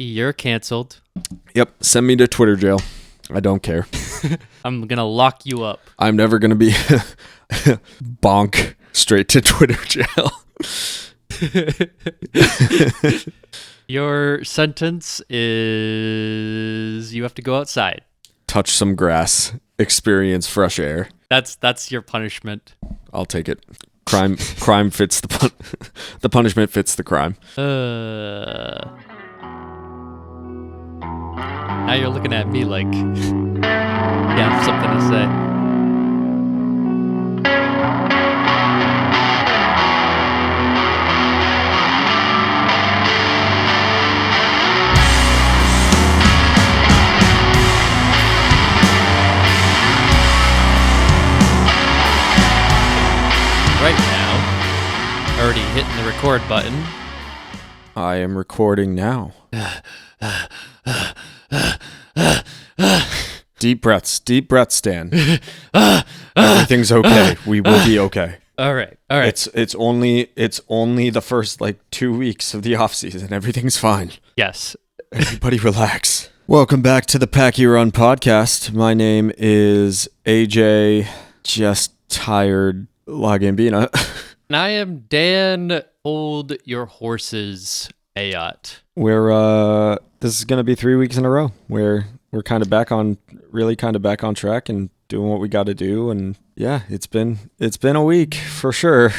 You're canceled. Yep, send me to Twitter jail. I don't care. I'm gonna lock you up. I'm never going to be bonk straight to Twitter jail. Your sentence is you have to go outside. Touch some grass, experience fresh air. That's your punishment. I'll take it. Crime fits the punishment fits the crime. Now you're looking at me like you have something to say. Right now, already hitting the record button. I am recording now. Deep breaths, Stan. Everything's okay. We will be okay. All right. It's only the first 2 weeks of the off season. Everything's fine. Yes. Everybody relax. Welcome back to the Packy Run podcast. My name is AJ, just tired Lagambina. And I am Dan. Hold your horses, Ayat. This is gonna be 3 weeks in a row where we're kind of back on track and doing what we got to do. And yeah, it's been a week for sure.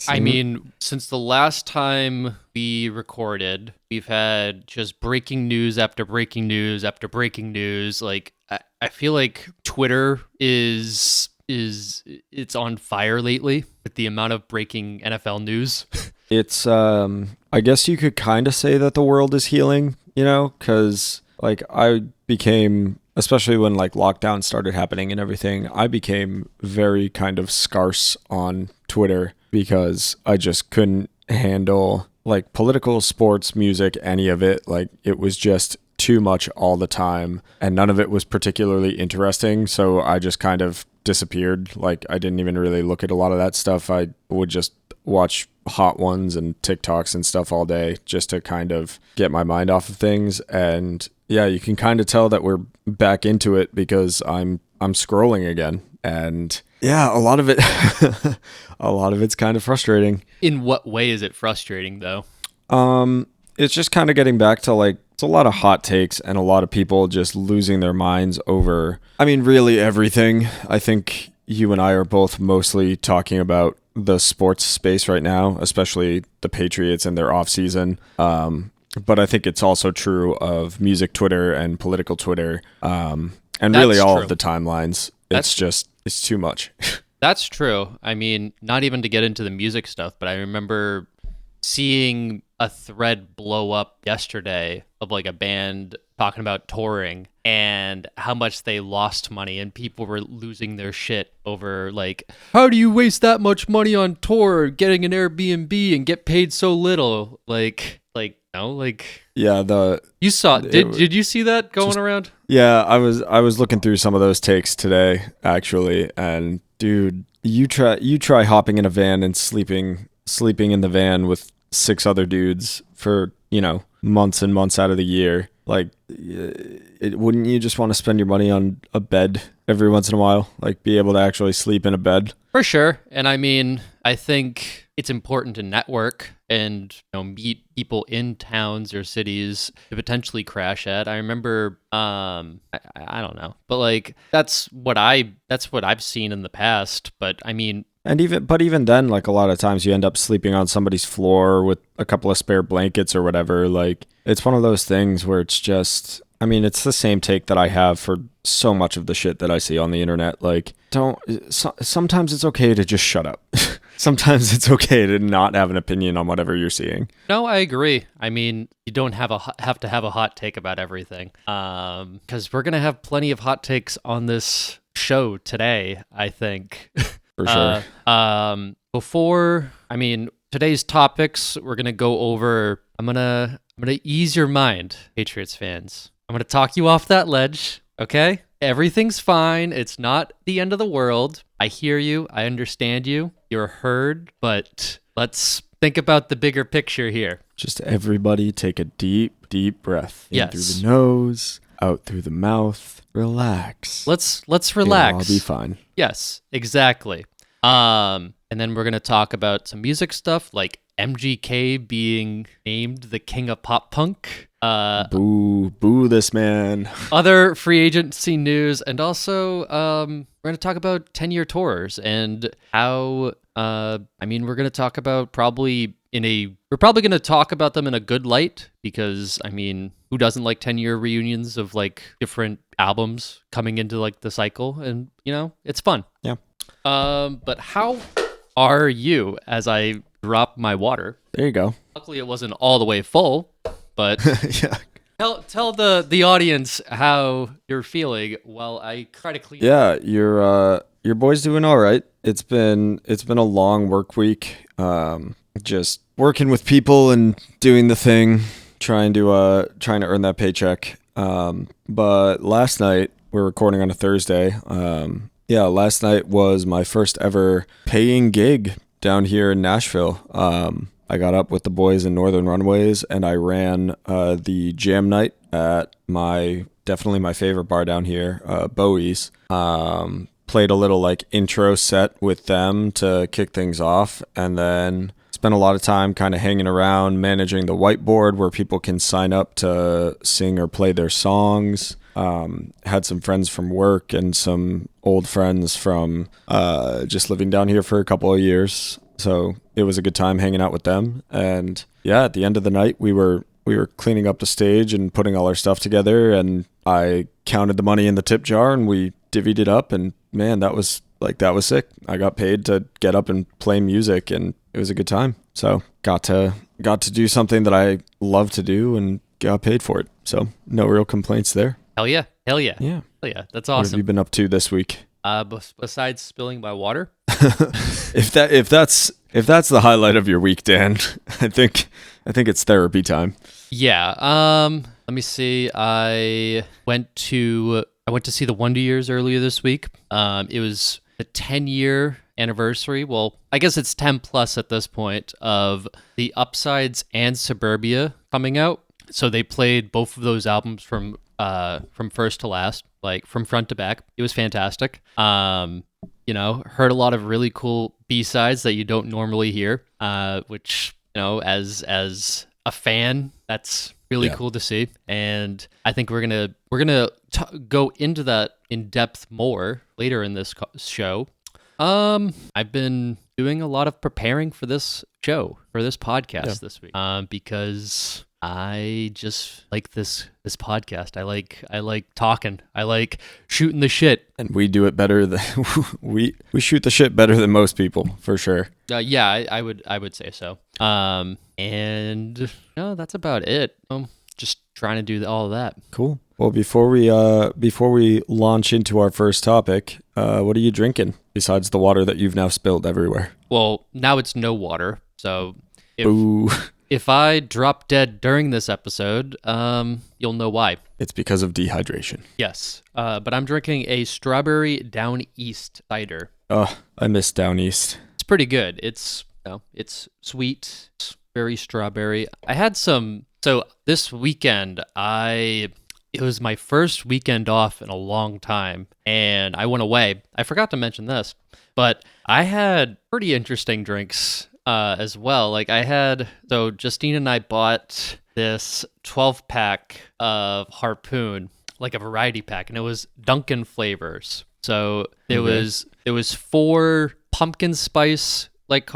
I mean, since the last time we recorded, we've had just breaking news after breaking news after breaking news. Like I feel like Twitter is it's on fire lately with the amount of breaking NFL news. It's I guess you could kind of say that the world is healing, because I became, especially when lockdown started happening and everything, I became very kind of scarce on Twitter because I just couldn't handle political, sports, music, any of it. It was just too much all the time, and none of it was particularly interesting, so I just kind of disappeared. I didn't even really look at a lot of that stuff. I would just watch Hot Ones and TikToks and stuff all day just to kind of get my mind off of things. And yeah, you can kind of tell that we're back into it because I'm scrolling again. And yeah, a lot of it's kind of frustrating. In what way is it frustrating though? It's just kind of getting back to it's a lot of hot takes and a lot of people just losing their minds over, really everything. I think you and I are both mostly talking about the sports space right now, especially the Patriots and their offseason. But I think it's also true of music Twitter and political Twitter, and really all of the timelines. It's too much. That's true. Not even to get into the music stuff, but I remember seeing a thread blow up yesterday of a band talking about touring and how much they lost money, and people were losing their shit over how do you waste that much money on tour, getting an Airbnb and get paid so little? Yeah, you saw did you see that going around? Yeah, I was looking through some of those takes today actually, and dude, you try hopping in a van and sleeping in the van with 6 other dudes for months and months out of the year. Wouldn't you just want to spend your money on a bed every once in a while? Be able to actually sleep in a bed? For sure. And I think it's important to network and meet people in towns or cities to potentially crash at. I remember I don't know, but that's what I've seen in the past. But And even then, a lot of times you end up sleeping on somebody's floor with a couple of spare blankets or whatever. It's one of those things where it's just, it's the same take that I have for so much of the shit that I see on the internet. Sometimes it's okay to just shut up. Sometimes it's okay to not have an opinion on whatever you're seeing. No, I agree. You don't have to have a hot take about everything. Because we're going to have plenty of hot takes on this show today, I think. For sure. Before today's topics, we're gonna go over. I'm gonna ease your mind, Patriots fans. I'm gonna talk you off that ledge. Okay, everything's fine. It's not the end of the world. I hear you. I understand you. You're heard. But let's Think about the bigger picture here. Just everybody take a deep, deep breath. In through Yes. the nose, out through the mouth. Relax. Let's It'll relax. all be fine. Yes, exactly. And then we're gonna talk about some music stuff like MGK being named the king of pop punk. Boo this man. Other free agency news, and also we're gonna talk about 10-year tours and how. We're gonna talk about we're probably gonna talk about them in a good light because who doesn't like 10-year reunions of like different albums coming into like the cycle, and it's fun. Yeah. But how are you as I drop my water? There you go. Luckily, it wasn't all the way full, but Yeah. tell the audience how you're feeling while I try to clean. Yeah, your boy's doing all right. It's been a long work week. Just working with people and doing the thing, trying to earn that paycheck. But last night, we're recording on a Thursday. Last night was my first ever paying gig down here in Nashville. I got up with the boys in Northern Runways and I ran the jam night at definitely my favorite bar down here, Bowie's. Played a little like intro set with them to kick things off, and then spent a lot of time kind of hanging around managing the whiteboard where people can sign up to sing or play their songs. Had some friends from work and some old friends from just living down here for a couple of years. So it was a good time hanging out with them. And yeah, at the end of the night, we were cleaning up the stage and putting all our stuff together. And I counted the money in the tip jar and we divvied it up. And man, that was sick. I got paid to get up and play music and it was a good time. So got to do something that I love to do and got paid for it. So no real complaints there. Hell yeah. Yeah. Hell yeah. That's What have awesome. you been up to this week? Besides spilling my water. If that's the highlight of your week, Dan, I think it's therapy time. Yeah. Let me see. I went to see the Wonder Years earlier this week. It was the 10-year anniversary. Well, I guess it's 10 plus at this point of the Upsides and Suburbia coming out. So they played both of those albums from first to last, like from front to back. It was fantastic. Heard a lot of really cool B-sides that you don't normally hear, which, as a fan, that's really cool to see. And I think we're gonna go into that in depth more later in this show. I've been doing a lot of preparing for this show, for this podcast this week, because I just like this podcast. I like talking. I like shooting the shit. And we do it better than we shoot the shit better than most people, for sure. I would say so. And that's about it. Just trying to do all of that. Cool. Well, before we launch into our first topic, what are you drinking besides the water that you've now spilled everywhere? Well, now it's no water. So Boo. if I drop dead during this episode, you'll know why. It's because of dehydration. Yes. But I'm drinking a strawberry Down East cider. Oh, I miss Down East. It's pretty good. It's sweet. It's very strawberry. I had some. So this weekend, it was my first weekend off in a long time, and I went away. I forgot to mention this, but I had pretty interesting drinks as well. Like Justine and I bought this 12-pack of Harpoon, like a variety pack, and it was Dunkin' flavors. So it was 4 pumpkin spice like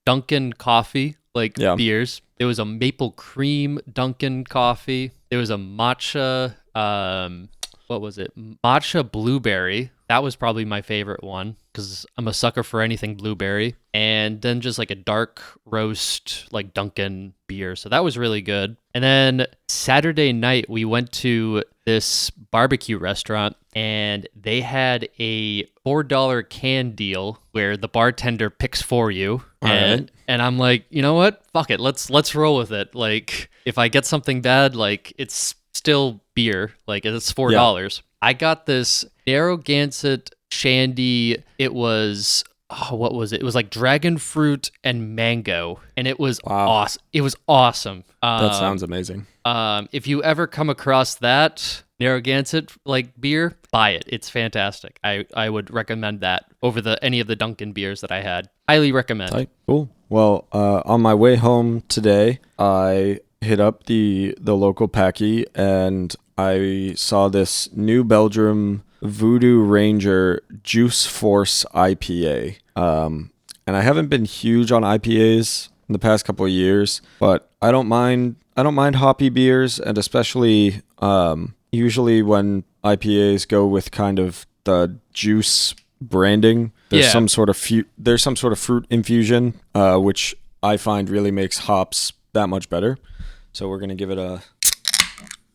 Dunkin' coffee beers. There was a maple cream Dunkin' coffee. There was a matcha, matcha blueberry. That was probably my favorite one because I'm a sucker for anything blueberry. And then just like a dark roast, like Dunkin' beer. So that was really good. And then Saturday night, we went to this barbecue restaurant and they had a $4 can deal where the bartender picks for you. And I'm like, you know what? Fuck it. Let's roll with it. Like if I get something bad, like it's still beer. Like it's $4. I got this Narragansett Shandy. It was what was it? It was like dragon fruit and mango, and it was Wow. awesome. It was awesome. That sounds amazing. If you ever come across that Narragansett like beer, buy it. It's fantastic. I would recommend that over any of the Dunkin' beers that I had. Highly recommend. Tight. Cool. Well, on my way home today, I hit up the local Packy and I saw this New Belgium Voodoo Ranger Juice Force IPA. And I haven't been huge on IPAs in the past couple of years, but I don't mind hoppy beers, and especially usually when IPAs go with kind of the juice branding, there's some sort of fruit infusion, which I find really makes hops that much better. So we're gonna give it a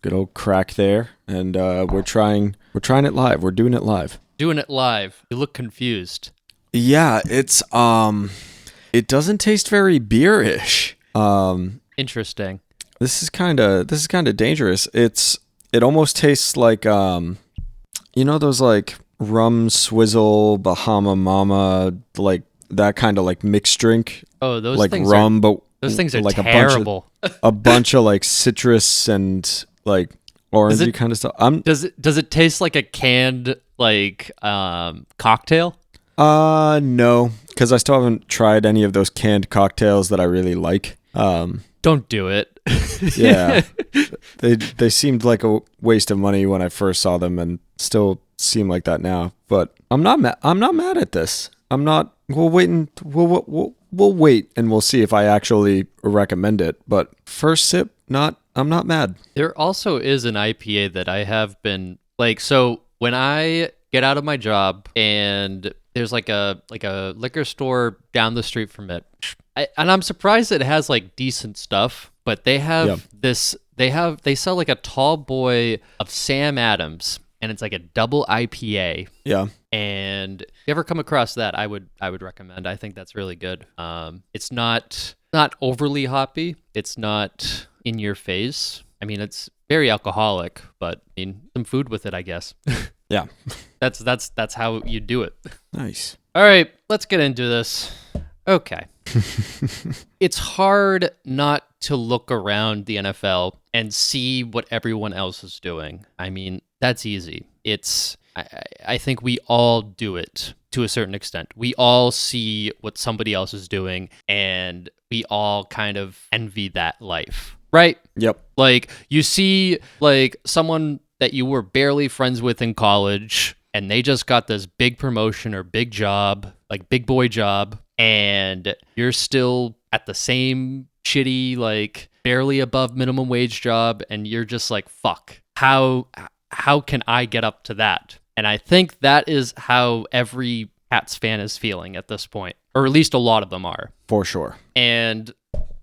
good old crack there, and we're trying it live. We're doing it live. Doing it live. You look confused. Yeah, it's it doesn't taste very beerish. Interesting. This is kind of dangerous. It almost tastes like those like rum swizzle Bahama Mama, like that kind of like mixed drink. Oh, those like things rum, but those things are like terrible. a bunch of like citrus and like orangey kind of stuff. Does it taste like a canned like cocktail? No, because I still haven't tried any of those canned cocktails that I really like. Don't do it. Yeah, they seemed like a waste of money when I first saw them, and still seem like that now. But I'm not mad at this. I'm not. We'll wait and we'll see if I actually recommend it. But first sip, I'm not mad. There also is an IPA that I have been like. So when I get out of my job and there's like a liquor store down the street from it, and I'm surprised it has like decent stuff, but they have they sell like a tall boy of Sam Adams, and it's like a double IPA. Yeah. And if you ever come across that, I would recommend. I think that's really good. It's not overly hoppy. It's not in your face. I mean, it's very alcoholic, but I mean, some food with it, I guess. Yeah. That's how you do it. Nice. All right, let's get into this. Okay. It's hard not to look around the NFL and see what everyone else is doing. I mean, that's easy. I think we all do it to a certain extent. We all see what somebody else is doing, and we all kind of envy that life, right? Yep. Like, you see, like, someone that you were barely friends with in college, and they just got this big promotion or big job, like big boy job, and you're still at the same shitty, like, barely above minimum wage job, and you're just like, fuck, how can I get up to that? And I think that is how every Pats fan is feeling at this point, or at least a lot of them are. For sure. And,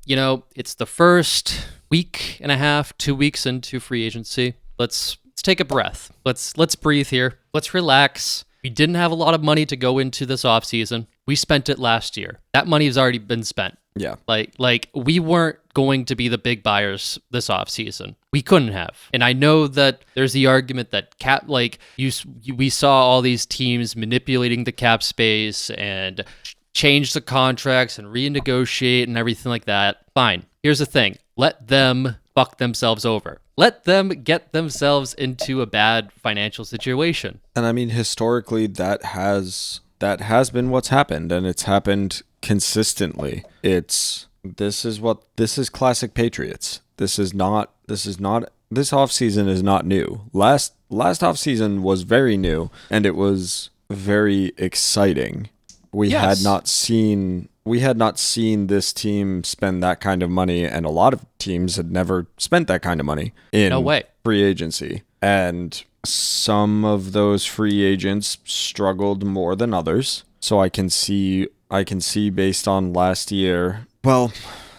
it's the first week and a half, 2 weeks into free agency. Let's take a breath. Let's breathe here. Let's relax. We didn't have a lot of money to go into this offseason. We spent it last year. That money has already been spent. Yeah. Like we weren't going to be the big buyers this offseason. We couldn't have. And I know that there's the argument that we saw all these teams manipulating the cap space and change the contracts and renegotiate and everything like that. Fine. Here's the thing. Let them fuck themselves over. Let them get themselves into a bad financial situation. And I mean, historically, that has been what's happened, and it's happened consistently. This is classic Patriots. This offseason is not new. Last offseason was very new, and it was very exciting. We had not seen this team spend that kind of money, and a lot of teams had never spent that kind of money in free agency. And some of those free agents struggled more than others. So I can see based on last year. Well,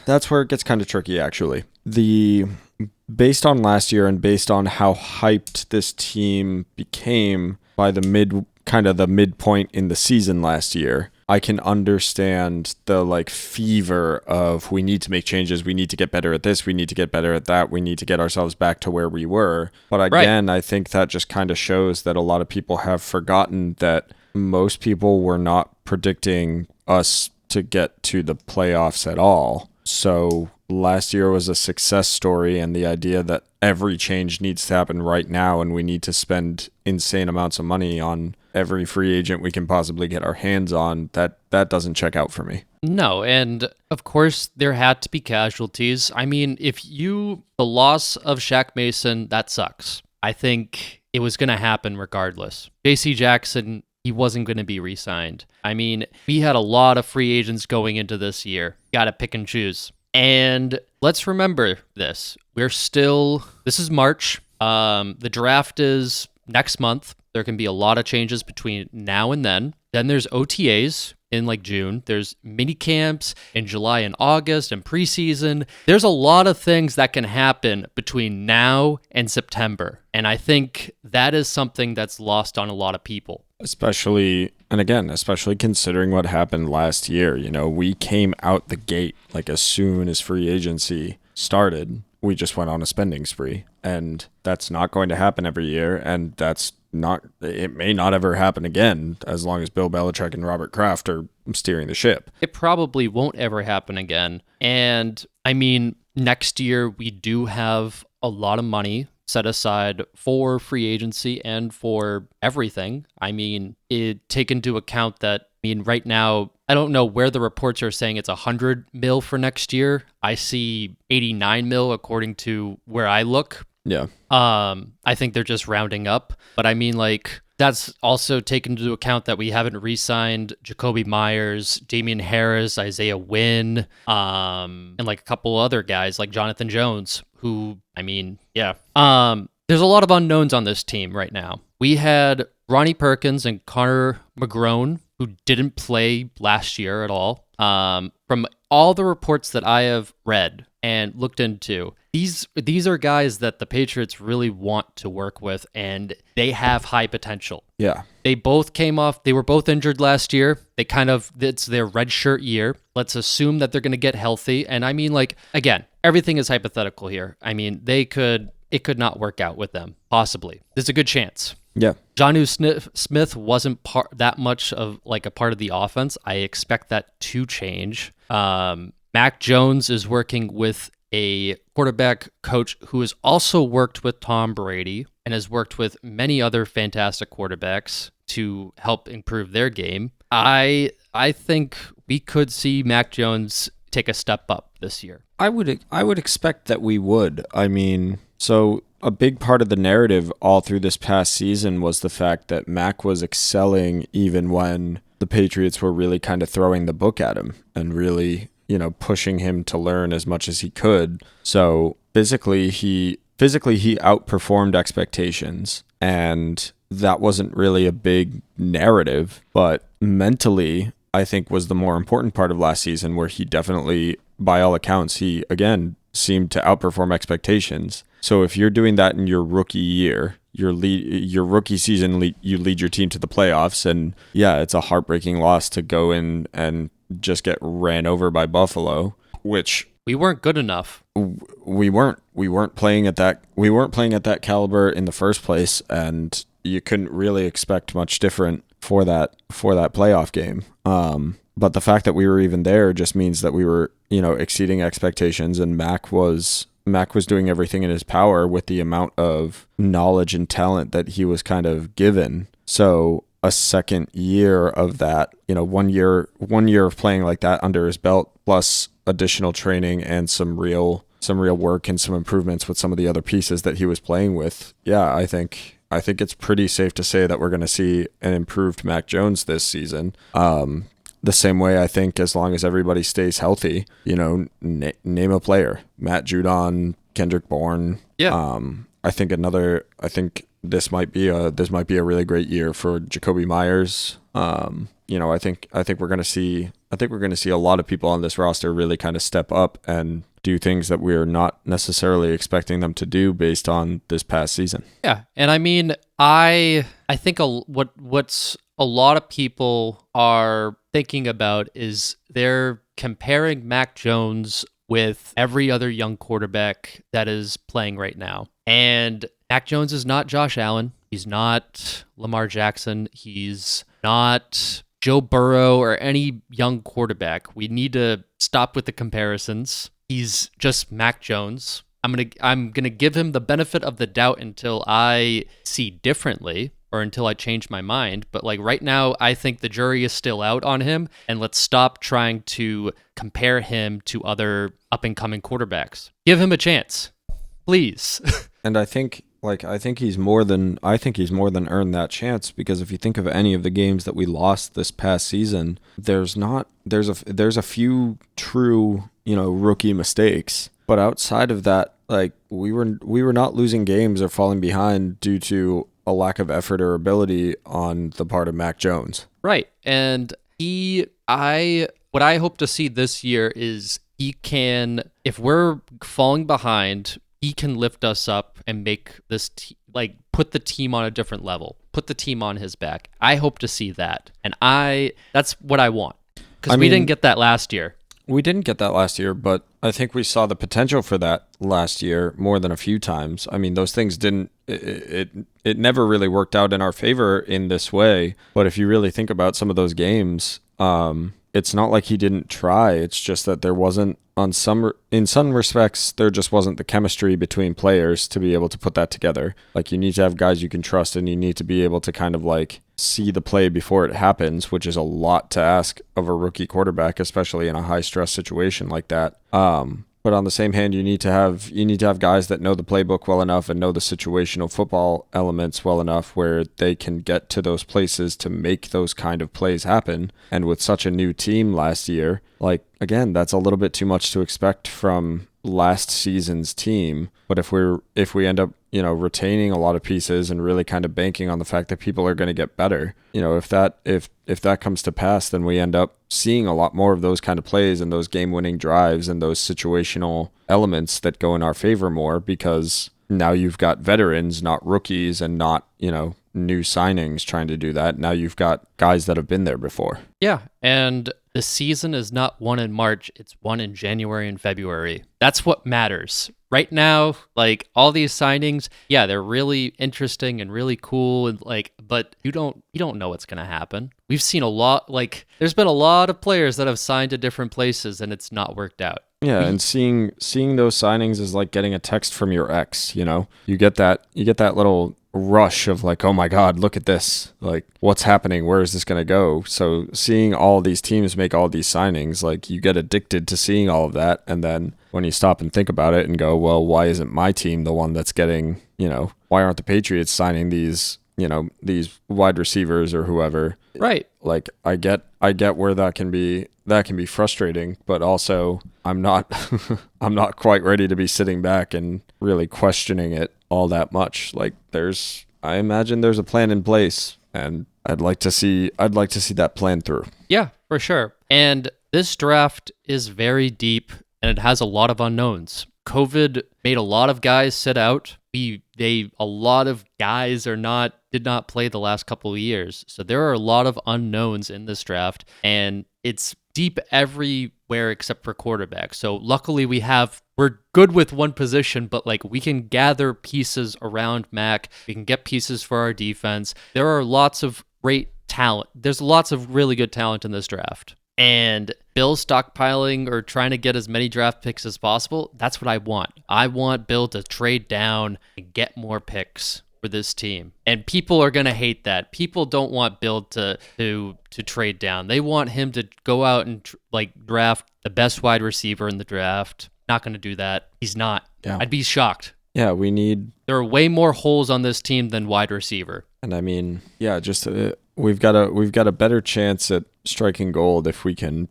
that's where it gets kind of tricky, actually. Based on last year and based on how hyped this team became by the midpoint in the season last year, I can understand the like fever of we need to make changes, we need to get better at this, we need to get better at that, we need to get ourselves back to where we were. But again, I think that just kind of shows that a lot of people have forgotten that most people were not predicting us to get to the playoffs at all. So last year was a success story, and the idea that every change needs to happen right now and we need to spend insane amounts of money on every free agent we can possibly get our hands on, that doesn't check out for me. No, and of course there had to be casualties. I mean, the loss of Shaq Mason, that sucks. I think it was going to happen regardless. JC Jackson, he wasn't going to be re-signed. I mean, we had a lot of free agents going into this year. Got to pick and choose. And let's remember this. This is March. The draft is next month. There can be a lot of changes between now and then. Then there's OTAs in like June. There's mini camps in July and August and preseason. There's a lot of things that can happen between now and September. And I think that is something that's lost on a lot of people. Especially considering what happened last year. You know, we came out the gate, like as soon as free agency started, we just went on a spending spree. And that's not going to happen every year. And it may not ever happen again as long as Bill Belichick and Robert Kraft are steering the ship. It probably won't ever happen again. And I mean, next year we do have a lot of money set aside for free agency and for everything. I mean, take into account that, right now, I don't know where the reports are saying it's 100 mil for next year. I see 89 mil according to where I look. Yeah. I think they're just rounding up. But I mean, like, that's also taken into account that we haven't re-signed Jacoby Myers, Damian Harris, Isaiah Wynn, and like a couple other guys like Jonathan Jones, who, yeah. There's a lot of unknowns on this team right now. We had Ronnie Perkins and Connor McGrone, who didn't play last year at all. From all the reports that I have read and looked into, these are guys that the Patriots really want to work with, and they have high potential. Yeah. They were both injured last year. It's their redshirt year. Let's assume that they're going to get healthy. And again, everything is hypothetical here. It could not work out with them, possibly. There's a good chance. Yeah. Jonnu Smith wasn't that much of like a part of the offense. I expect that to change. Mac Jones is working with a quarterback coach who has also worked with Tom Brady and has worked with many other fantastic quarterbacks to help improve their game. I think we could see Mac Jones take a step up this year. I would expect that we would. So a big part of the narrative all through this past season was the fact that Mac was excelling even when the Patriots were really kind of throwing the book at him and really, pushing him to learn as much as he could. So physically he outperformed expectations, and that wasn't really a big narrative, but mentally I think was the more important part of last season, where he definitely, by all accounts, he again seemed to outperform expectations. So if you're doing that in your rookie year, your rookie season, you lead your team to the playoffs, and yeah, it's a heartbreaking loss to go in and just get ran over by Buffalo, which we weren't good enough. We weren't playing at that caliber in the first place, and you couldn't really expect much different for that playoff game. But the fact that we were even there just means that we were, exceeding expectations, and Mac was doing everything in his power with the amount of knowledge and talent that he was kind of given. So a second year of that, 1 year of playing like that under his belt, plus additional training and some real work and some improvements with some of the other pieces that he was playing with. Yeah, I think it's pretty safe to say that we're going to see an improved Mac Jones this season. The same way, I think, as long as everybody stays healthy, name a player: Matt Judon, Kendrick Bourne. Yeah. I think this might be a really great year for Jacoby Myers. I think we're going to see a lot of people on this roster really kind of step up and do things that we're not necessarily expecting them to do based on this past season. Yeah, and I think what's a lot of people are thinking about is they're comparing Mac Jones with every other young quarterback that is playing right now. And Mac Jones is not Josh Allen. He's not Lamar Jackson. He's not Joe Burrow or any young quarterback. We need to stop with the comparisons. He's just Mac Jones. I'm gonna give him the benefit of the doubt until I see differently or until I change my mind. But like right now, I think the jury is still out on him, and let's stop trying to compare him to other up and coming quarterbacks. Give him a chance, please. And I think he's more than earned that chance, because if you think of any of the games that we lost this past season, there's a few true, rookie mistakes. But outside of that, like we were not losing games or falling behind due to a lack of effort or ability on the part of Mac Jones. Right. And what I hope to see this year is he can, if we're falling behind, he can lift us up and make this put the team on a different level, put the team on his back. I hope to see that. And that's what I want, because we didn't get that last year. We didn't get that last year, but I think we saw the potential for that last year more than a few times. I mean, those things it never really worked out in our favor in this way. But if you really think about some of those games, it's not like he didn't try. It's just that there wasn't, in some respects, there just wasn't the chemistry between players to be able to put that together. Like, you need to have guys you can trust, and you need to be able to kind of like see the play before it happens, which is a lot to ask of a rookie quarterback, especially in a high stress situation like that. But on the same hand, you need to have guys that know the playbook well enough and know the situational football elements well enough where they can get to those places to make those kind of plays happen. And with such a new team last year, like, again, that's a little bit too much to expect from last season's team. But if we end up, retaining a lot of pieces and really kind of banking on the fact that people are going to get better, if that comes to pass, then we end up seeing a lot more of those kind of plays and those game-winning drives and those situational elements that go in our favor more, because now you've got veterans, not rookies, and not, new signings trying to do that. Now you've got guys that have been there before. Yeah, and the season is not won in March, it's won in January and February. That's what matters. Right now, like, all these signings, yeah, they're really interesting and really cool, and but you don't know what's going to happen. We've seen a lot, there's been a lot of players that have signed to different places and it's not worked out. Yeah, and seeing those signings is like getting a text from your ex, You get that little rush of like, oh my God, look at this. Like, what's happening? Where is this going to go? So seeing all these teams make all these signings, like, you get addicted to seeing all of that. And then when you stop and think about it and go, well, why isn't my team the one that's getting, why aren't the Patriots signing these wide receivers or whoever? Right. Like, I get where that can be frustrating, but also I'm not quite ready to be sitting back and really questioning it all that much. Like, I imagine there's a plan in place, and I'd like to see that plan through. Yeah, for sure. And this draft is very deep, and it has a lot of unknowns. COVID made a lot of guys sit out. A lot of guys did not play the last couple of years. So there are a lot of unknowns in this draft, and it's deep everywhere except for quarterback. So luckily we're good with one position, but we can gather pieces around Mac. We can get pieces for our defense. There are lots of great talent. There's lots of really good talent in this draft. And Bill stockpiling or trying to get as many draft picks as possible, that's what I want. I want Bill to trade down and get more picks for this team. And people are going to hate that. People don't want Bill to trade down. They want him to go out and draft the best wide receiver in the draft. Not going to do that. He's not. Yeah. I'd be shocked. Yeah, there are way more holes on this team than wide receiver. And I mean, yeah, just we've got a better chance at striking gold if we can,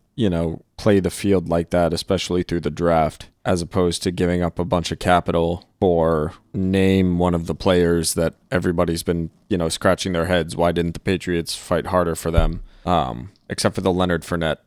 play the field like that, especially through the draft, as opposed to giving up a bunch of capital for name one of the players that everybody's been, scratching their heads. Why didn't the Patriots fight harder for them? Except for the Leonard Fournette,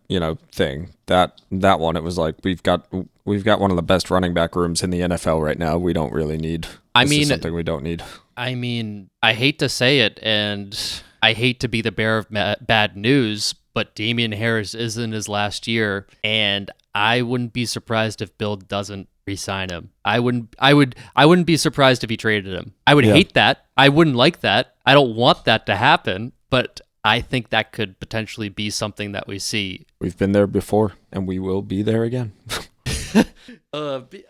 thing. That one, it was like, we've got one of the best running back rooms in the NFL right now. We don't really need. This is something we don't need. I mean, I hate to say it, and I hate to be the bearer of bad news, but Damian Harris is in his last year, and I wouldn't be surprised if Bill doesn't re-sign him. I wouldn't be surprised if he traded him. I would hate that. I wouldn't like that. I don't want that to happen, but I think that could potentially be something that we see. We've been there before, and we will be there again.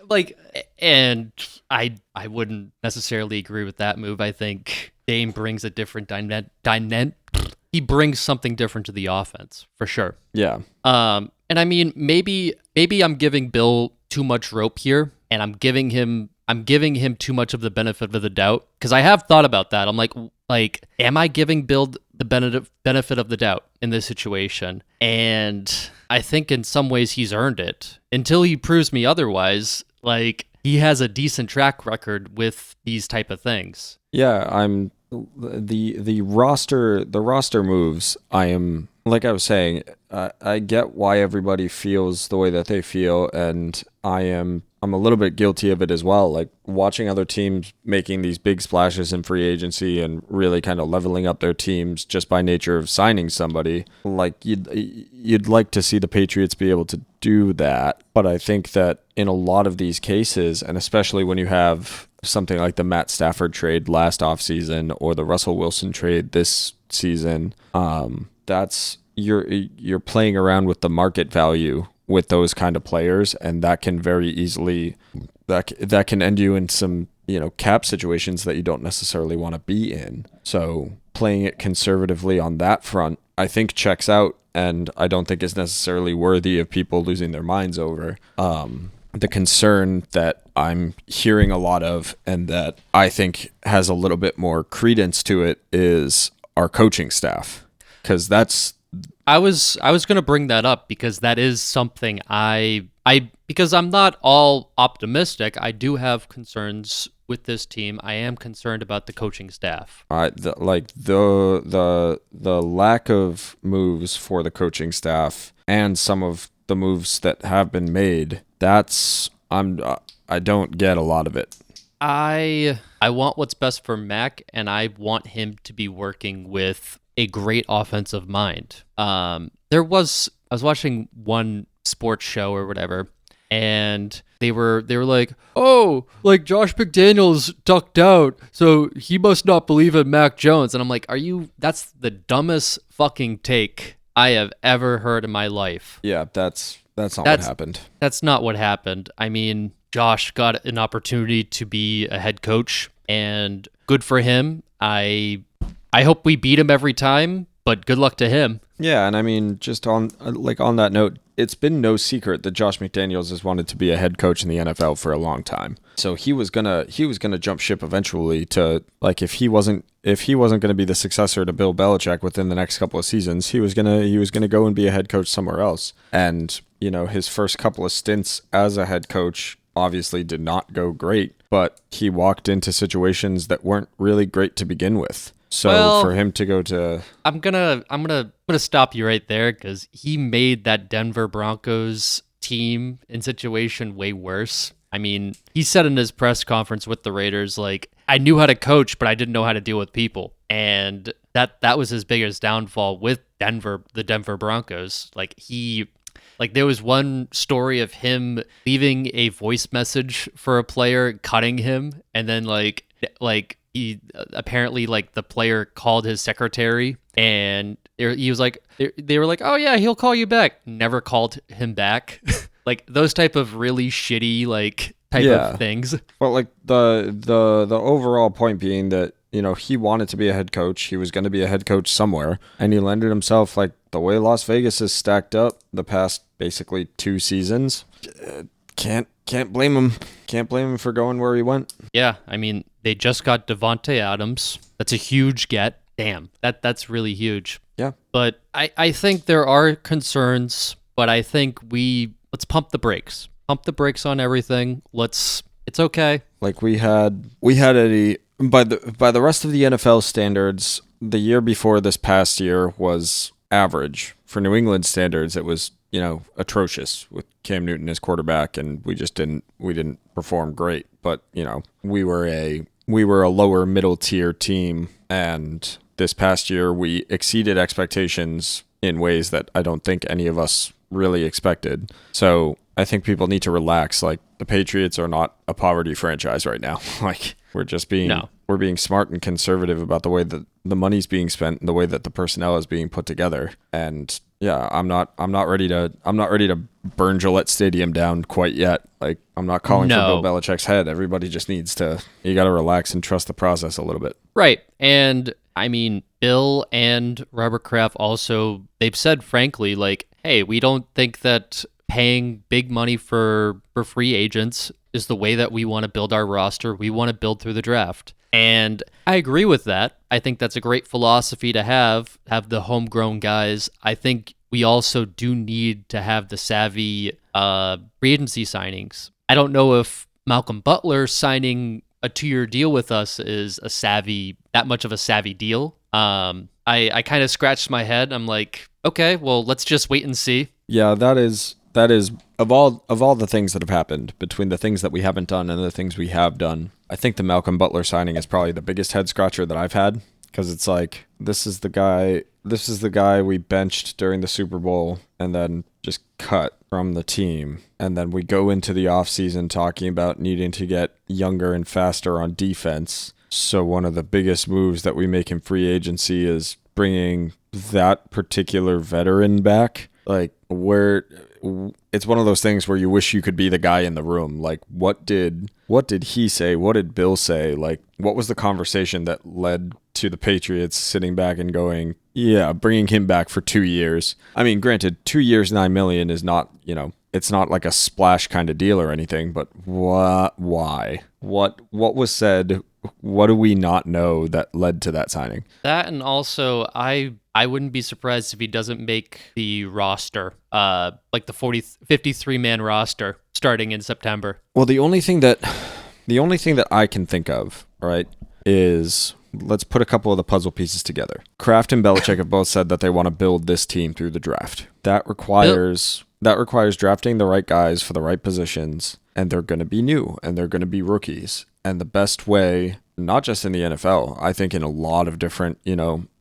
Like, and I wouldn't necessarily agree with that move. I think Dame brings a different he brings something different to the offense for sure. Yeah. And I mean, maybe I'm giving Bill too much rope here, and I'm giving him too much of the benefit of the doubt, because I have thought about that. I'm like, am I giving Bill the benefit of the doubt in this situation? And I think in some ways he's earned it until he proves me otherwise. Like, he has a decent track record with these type of things. Yeah, I'm the roster moves. I am, like I was saying, I get why everybody feels the way that they feel, and I'm a little bit guilty of it as well. Like, watching other teams making these big splashes in free agency and really kind of leveling up their teams just by nature of signing somebody. Like, you'd like to see the Patriots be able to do that, but I think that in a lot of these cases, and especially when you have something like the Matt Stafford trade last offseason or the Russell Wilson trade this season, that's you're playing around with the market value with those kind of players, and that can very easily that can end you in some, cap situations that you don't necessarily want to be in. So playing it conservatively on that front, I think checks out, and I don't think is necessarily worthy of people losing their minds over. The concern that I'm hearing a lot of, and that I think has a little bit more credence to it, is our coaching staff, because that's. I was going to bring that up, because that is something because I'm not all optimistic. I do have concerns with this team. I am concerned about the coaching staff. The lack of moves for the coaching staff and some of the moves that have been made, I don't get a lot of it. I want what's best for Mac, and I want him to be working with a great offensive mind. I was watching one sports show or whatever, and they were like, oh, like Josh McDaniels ducked out, so he must not believe in Mac Jones. And I'm like, that's the dumbest fucking take I have ever heard in my life. Yeah, that's not what happened. That's not what happened. I mean, Josh got an opportunity to be a head coach, and good for him. I hope we beat him every time, but good luck to him. Yeah, and I mean, just on that note, it's been no secret that Josh McDaniels has wanted to be a head coach in the NFL for a long time. So he was gonna jump ship eventually to, like, if he wasn't gonna be the successor to Bill Belichick within the next couple of seasons, he was gonna go and be a head coach somewhere else. And his first couple of stints as a head coach obviously did not go great, but he walked into situations that weren't really great to begin with. So for him to go to, I'm gonna stop you right there, because he made that Denver Broncos team and situation way worse. I mean, he said in his press conference with the Raiders, like, I knew how to coach, but I didn't know how to deal with people, and that was his biggest downfall with the Denver Broncos. Like, there was one story of him leaving a voice message for a player, cutting him, and then like he apparently, like, the player called his secretary, and he was like, they were like, oh yeah, he'll call you back. Never called him back. Like, those type of really shitty, like, type of things. Well, like, the overall point being that, he wanted to be a head coach. He was going to be a head coach somewhere, and he landed himself, like, the way Las Vegas is stacked up the past basically 2 seasons. Can't blame him. Can't blame him for going where he went. Yeah, I mean, they just got Devontae Adams. That's a huge get. Damn, that's really huge. Yeah. But I think there are concerns, but I think let's pump the brakes. Pump the brakes on everything. It's okay. Like, we had by the rest of the NFL standards, the year before this past year was average. For New England standards, it was, atrocious with Cam Newton as quarterback, and we didn't perform great. But, we were a lower middle tier team, and this past year we exceeded expectations in ways that I don't think any of us really expected. So I think people need to relax. Like, the Patriots are not a poverty franchise right now. Like, we're just being No. we're being smart and conservative about the way that the money's being spent and the way that the personnel is being put together. And yeah, I'm not ready to burn Gillette Stadium down quite yet. Like, I'm not calling for No. Bill Belichick's head. Everybody just needs to, you got to relax and trust the process a little bit. Right. And I mean, Bill and Robert Kraft also, they've said frankly, like, hey, we don't think that paying big money for free agents is the way that we want to build our roster. We want to build through the draft. And I agree with that. I think that's a great philosophy to have the homegrown guys. I think we also do need to have the savvy free agency signings. I don't know if Malcolm Butler signing a 2-year deal with us is that much of a savvy deal. I kind of scratched my head. I'm like, okay, well, let's just wait and see. Yeah, that is of all the things that have happened, between the things that we haven't done and the things we have done, I think the Malcolm Butler signing is probably the biggest head scratcher that I've had, because it's like, this is the guy we benched during the Super Bowl and then just cut from the team. And then we go into the offseason talking about needing to get younger and faster on defense. So one of the biggest moves that we make in free agency is bringing that particular veteran back. Like, it's one of those things where you wish you could be the guy in the room. Like, what did he say? What did Bill say? Like, what was the conversation that led to the Patriots sitting back and going, yeah, bringing him back for 2 years? I mean, granted, 2 years, $9 million is not, it's not like a splash kind of deal or anything, but why? What was said? What do we not know that led to that signing? That, and also I wouldn't be surprised if he doesn't make the roster, like the 53-man roster starting in September. Well, the only thing that I can think of, right, is, let's put a couple of the puzzle pieces together. Kraft and Belichick have both said that they want to build this team through the draft. That requires drafting the right guys for the right positions, and they're going to be new and they're going to be rookies. And the best way, not just in the NFL, I think in a lot of different,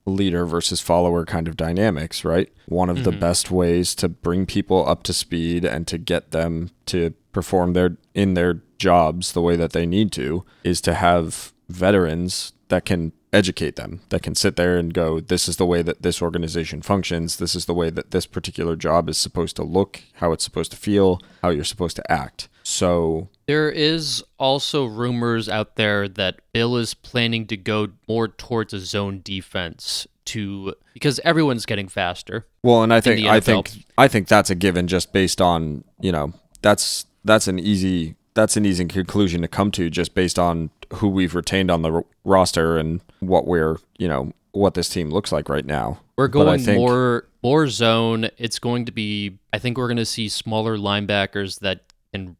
leader versus follower kind of dynamics, right? One of the best ways to bring people up to speed and to get them to perform in their jobs the way that they need to is to have veterans that can educate them, that can sit there and go, this is the way that this organization functions. This is the way that this particular job is supposed to look, how it's supposed to feel, how you're supposed to act. So there is also rumors out there that Bill is planning to go more towards a zone defense because everyone's getting faster. Well, and I think that's a given, just based on, that's an easy conclusion to come to, just based on who we've retained on the roster and what this team looks like right now. We're going more zone. It's going to be, I think we're going to see smaller linebackers that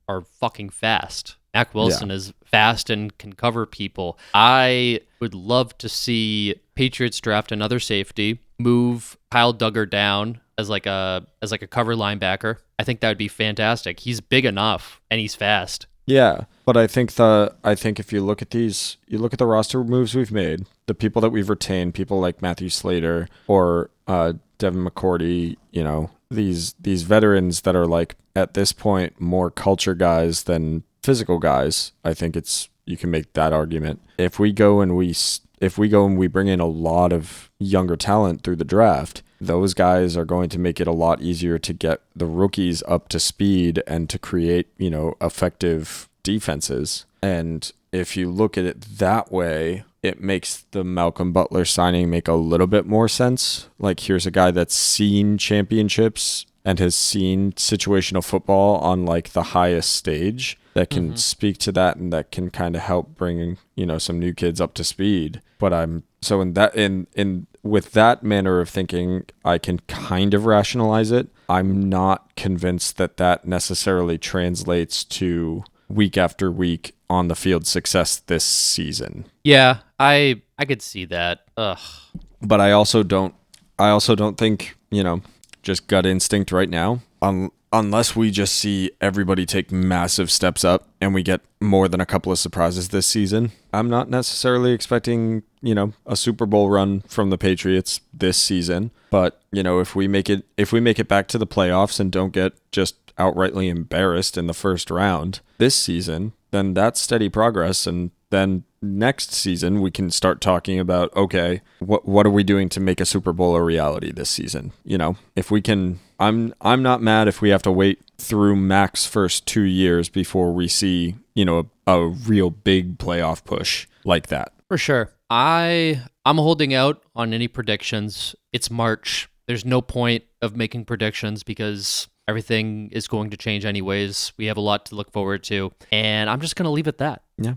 are fucking fast. Mack Wilson is fast and can cover people. I would love to see Patriots draft another safety, move Kyle Duggar down as like a cover linebacker. I think that would be fantastic. He's big enough and he's fast. Yeah, but I think if you look at the roster moves we've made, the people that we've retained, people like Matthew Slater or Devin McCourty, these veterans that are, like, at this point more culture guys than physical guys, I think you can make that argument. If we go and we bring in a lot of younger talent through the draft, those guys are going to make it a lot easier to get the rookies up to speed and to create, effective defenses. And if you look at it that way, it makes the Malcolm Butler signing make a little bit more sense. Like, here's a guy that's seen championships and has seen situational football on, like, the highest stage, that can speak to that and that can kind of help bring, some new kids up to speed. But with that manner of thinking, I can kind of rationalize it. I'm not convinced that necessarily translates to week after week on the field success this season. Yeah, I could see that. Ugh. But I also don't think, just gut instinct right now, unless we just see everybody take massive steps up and we get more than a couple of surprises this season, I'm not necessarily expecting, a Super Bowl run from the Patriots this season. But, if we make it back to the playoffs and don't get just outrightly embarrassed in the first round this season, then that's steady progress. And then next season we can start talking about, okay, what are we doing to make a Super Bowl a reality this season? If we can, I'm not mad if we have to wait through Mac's first 2 years before we see, a real big playoff push like that. For sure. I'm holding out on any predictions. It's March. There's no point of making predictions because everything is going to change anyways. We have a lot to look forward to, and I'm just going to leave it at that. Yeah.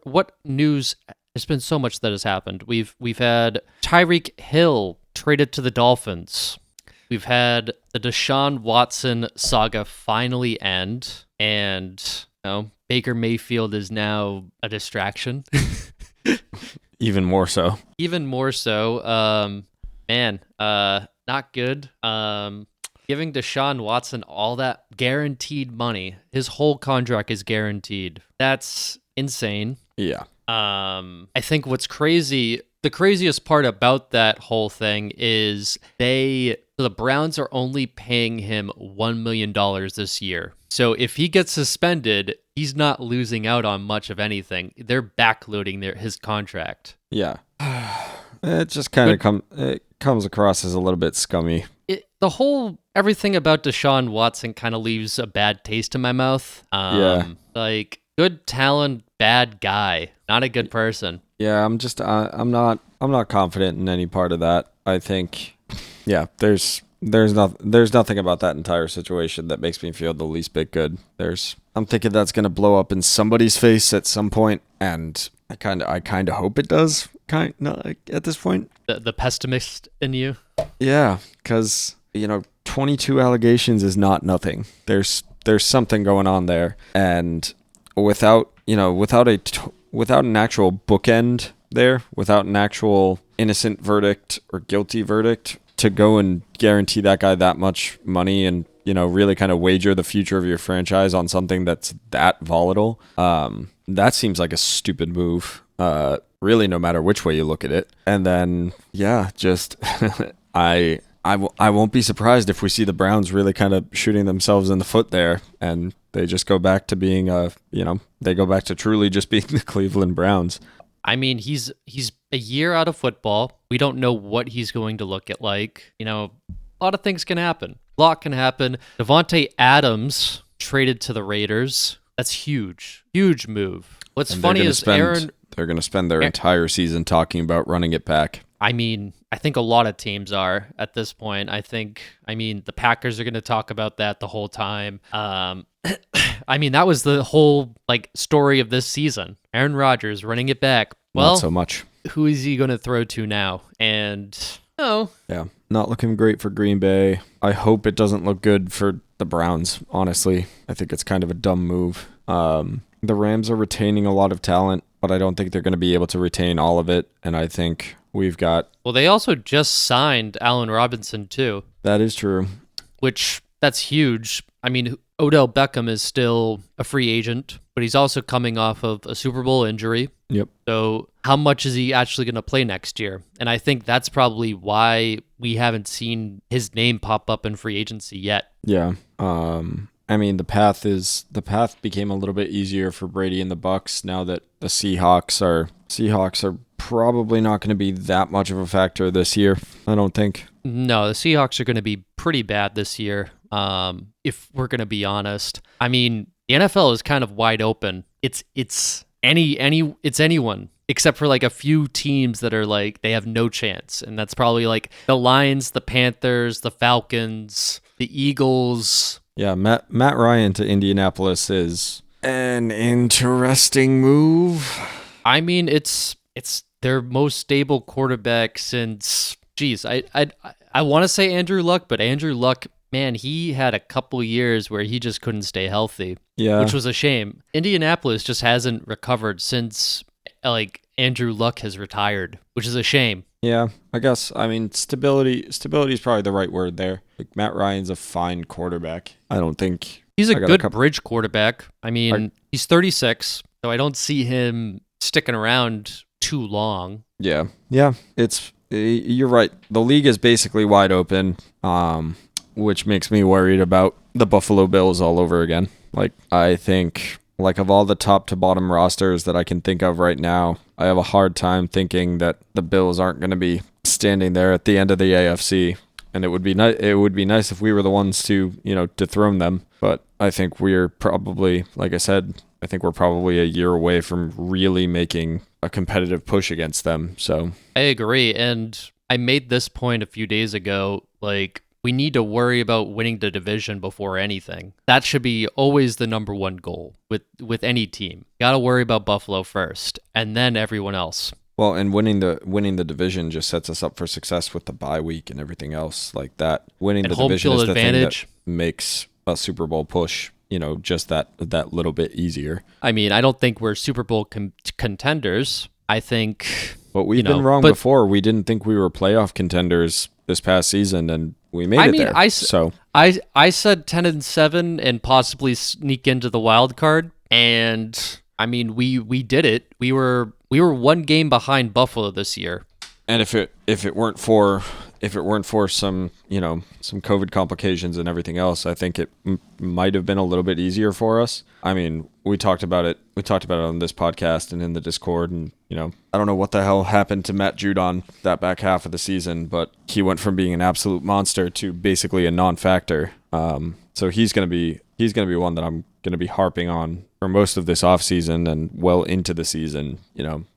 What news? There's been so much that has happened. We've had Tyreek Hill traded to the Dolphins. We've had the Deshaun Watson saga finally end, and Baker Mayfield is now a distraction. Even more so. Not good. Giving Deshaun Watson all that guaranteed money. His whole contract is guaranteed. That's insane. Yeah. I think what's crazy, the craziest part about that whole thing is the Browns are only paying him $1 million this year. So if he gets suspended, he's not losing out on much of anything. They're backloading his contract. Yeah. It just kind of comes across as a little bit scummy. Everything about Deshaun Watson kind of leaves a bad taste in my mouth. Like good talent, bad guy, not a good person. Yeah, I'm not confident in any part of that. I think, yeah, there's nothing about that entire situation that makes me feel the least bit good. I'm thinking that's gonna blow up in somebody's face at some point, and I kind of hope it does. At this point, the pessimist in you. Yeah, because 22 allegations is not nothing. There's something going on there, and without an actual bookend there, without an actual innocent verdict or guilty verdict, to go and guarantee that guy that much money and really kind of wager the future of your franchise on something that's that volatile, that seems like a stupid move. Really, no matter which way you look at it. And then, yeah, just I won't be surprised if we see the Browns really kind of shooting themselves in the foot there, and they just go back to being they go back to truly just being the Cleveland Browns. I mean, he's a year out of football. We don't know what he's going to look at like. A lot of things can happen. A lot can happen. Devontae Adams traded to the Raiders. That's huge. Huge move. What's funny is they're going to spend their entire season talking about running it back. I mean, I think a lot of teams are at this point. The Packers are going to talk about that the whole time. That was the whole story of this season. Aaron Rodgers running it back. Well, not so much. Who is he going to throw to now? And yeah, not looking great for Green Bay. I hope it doesn't look good for the Browns. Honestly, I think it's kind of a dumb move. The Rams are retaining a lot of talent, but I don't think they're going to be able to retain all of it. And I think we've got... Well, they also just signed Allen Robinson, too. That is true. That's huge. I mean, Odell Beckham is still a free agent, but he's also coming off of a Super Bowl injury. Yep. So how much is he actually going to play next year? And I think that's probably why we haven't seen his name pop up in free agency yet. Yeah. The path became a little bit easier for Brady and the Bucks now that the Seahawks are probably not going to be that much of a factor this year, I don't think. No, the Seahawks are going to be pretty bad this year, if we're going to be honest. I mean, the NFL is kind of wide open. It's anyone except for a few teams that are they have no chance, and that's probably the Lions, the Panthers, the Falcons, the Eagles. Yeah, Matt Ryan to Indianapolis is an interesting move. I mean, it's their most stable quarterback since, I want to say Andrew Luck, but Andrew Luck, man, he had a couple years where he just couldn't stay healthy. Yeah. Which was a shame. Indianapolis just hasn't recovered since Andrew Luck has retired, which is a shame. Yeah, I guess. I mean, stability is probably the right word there. Matt Ryan's a fine quarterback. I don't think he's a good bridge quarterback. I mean, he's 36, so I don't see him sticking around too long. Yeah. You're right. The league is basically wide open. which makes me worried about the Buffalo Bills all over again. Like, I think, like, of all the top to bottom rosters that I can think of right now, I have a hard time thinking that the Bills aren't going to be standing there at the end of the AFC. And it would be nice. It would be nice if we were the ones to, dethrone them. But I think we're probably, like I said, I think we're probably a year away from really making a competitive push against them. So I agree. And I made this point a few days ago. Like, we need to worry about winning the division before anything. That should be always the number one goal with any team. Got to worry about Buffalo first, and then everyone else. Well, and winning the division just sets us up for success with the bye week and everything else like that. Winning And the home division field is the advantage. thing that makes a Super Bowl push, just that little bit easier. I mean, I don't think we're Super Bowl contenders. I think... But we've been wrong before. We didn't think we were playoff contenders this past season, and we made it there. I said 10-7 and possibly sneak into the wild card, and I mean we did it. We were one game behind Buffalo this year. And if it weren't for some some COVID complications and everything else, I think it might have been a little bit easier for us. I mean, we talked about it. We talked about it on this podcast and in the Discord, and I don't know what the hell happened to Matt Judon that back half of the season, but he went from being an absolute monster to basically a non-factor. So he's gonna be one that I'm gonna be harping on for most of this offseason and well into the season.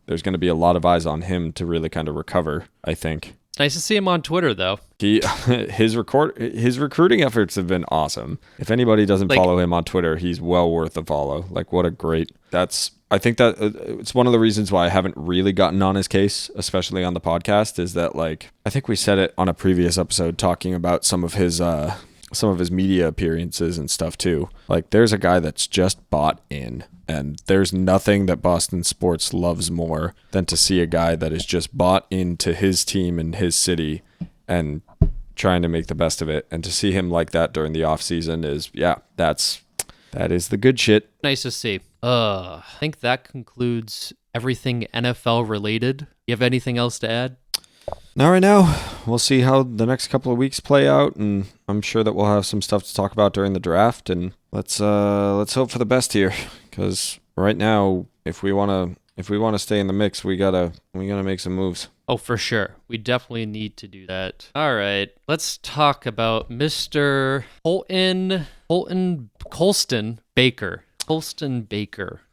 There's gonna be a lot of eyes on him to really kind of recover, I think. It's nice to see him on Twitter, though. His recruiting efforts have been awesome. If anybody doesn't follow him on Twitter, he's well worth a follow. Like, what a great... I think that it's one of the reasons why I haven't really gotten on his case, especially on the podcast, is that, like, I think we said it on a previous episode talking about some of his media appearances and stuff too. Like, there's a guy that's just bought in, and there's nothing that Boston sports loves more than to see a guy that is just bought into his team and his city and trying to make the best of it. And to see him like that during the off season is, that is the good shit. Nice to see. I think that concludes everything NFL related. You have anything else to add? Not right now. We'll see how the next couple of weeks play out, and I'm sure that we'll have some stuff to talk about during the draft. And let's hope for the best here, because right now, if we want to stay in the mix, we gotta make some moves. Oh, for sure. We definitely need to do that. All right, let's talk about Mr. Colston Baker.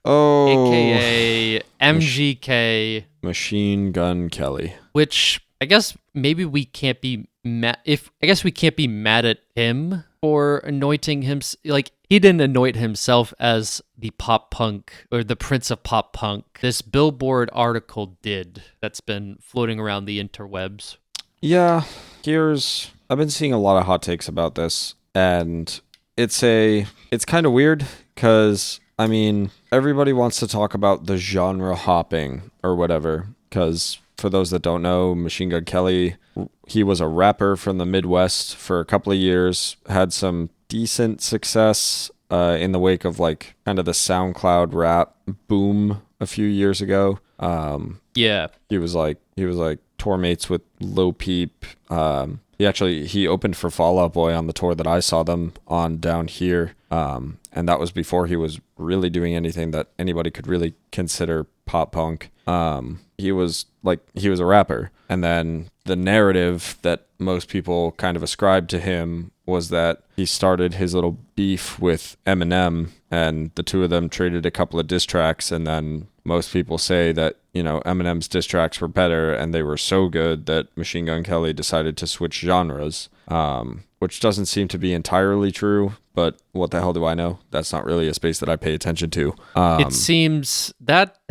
Oh, aka MGK, Machine Gun Kelly. Which I guess maybe we can't be mad. We can't be mad at him for anointing him. Like, he didn't anoint himself as the pop punk or the Prince of Pop Punk. This Billboard article did. That's been floating around the interwebs. Yeah, I've been seeing a lot of hot takes about this, and it's kind of weird because, I mean, everybody wants to talk about the genre hopping or whatever, because for those that don't know, Machine Gun Kelly, he was a rapper from the Midwest for a couple of years, had some decent success in the wake of, like, kind of the SoundCloud rap boom a few years ago. Yeah. He was like tour mates with Lil Peep. He opened for Fall Out Boy on the tour that I saw them on down here. And that was before he was really doing anything that anybody could really consider pop punk. He was a rapper. And then the narrative that most people kind of ascribed to him was that he started his little beef with Eminem, and the two of them traded a couple of diss tracks, and then most people say that, Eminem's diss tracks were better, and they were so good that Machine Gun Kelly decided to switch genres, which doesn't seem to be entirely true, but what the hell do I know? That's not really a space that I pay attention to. It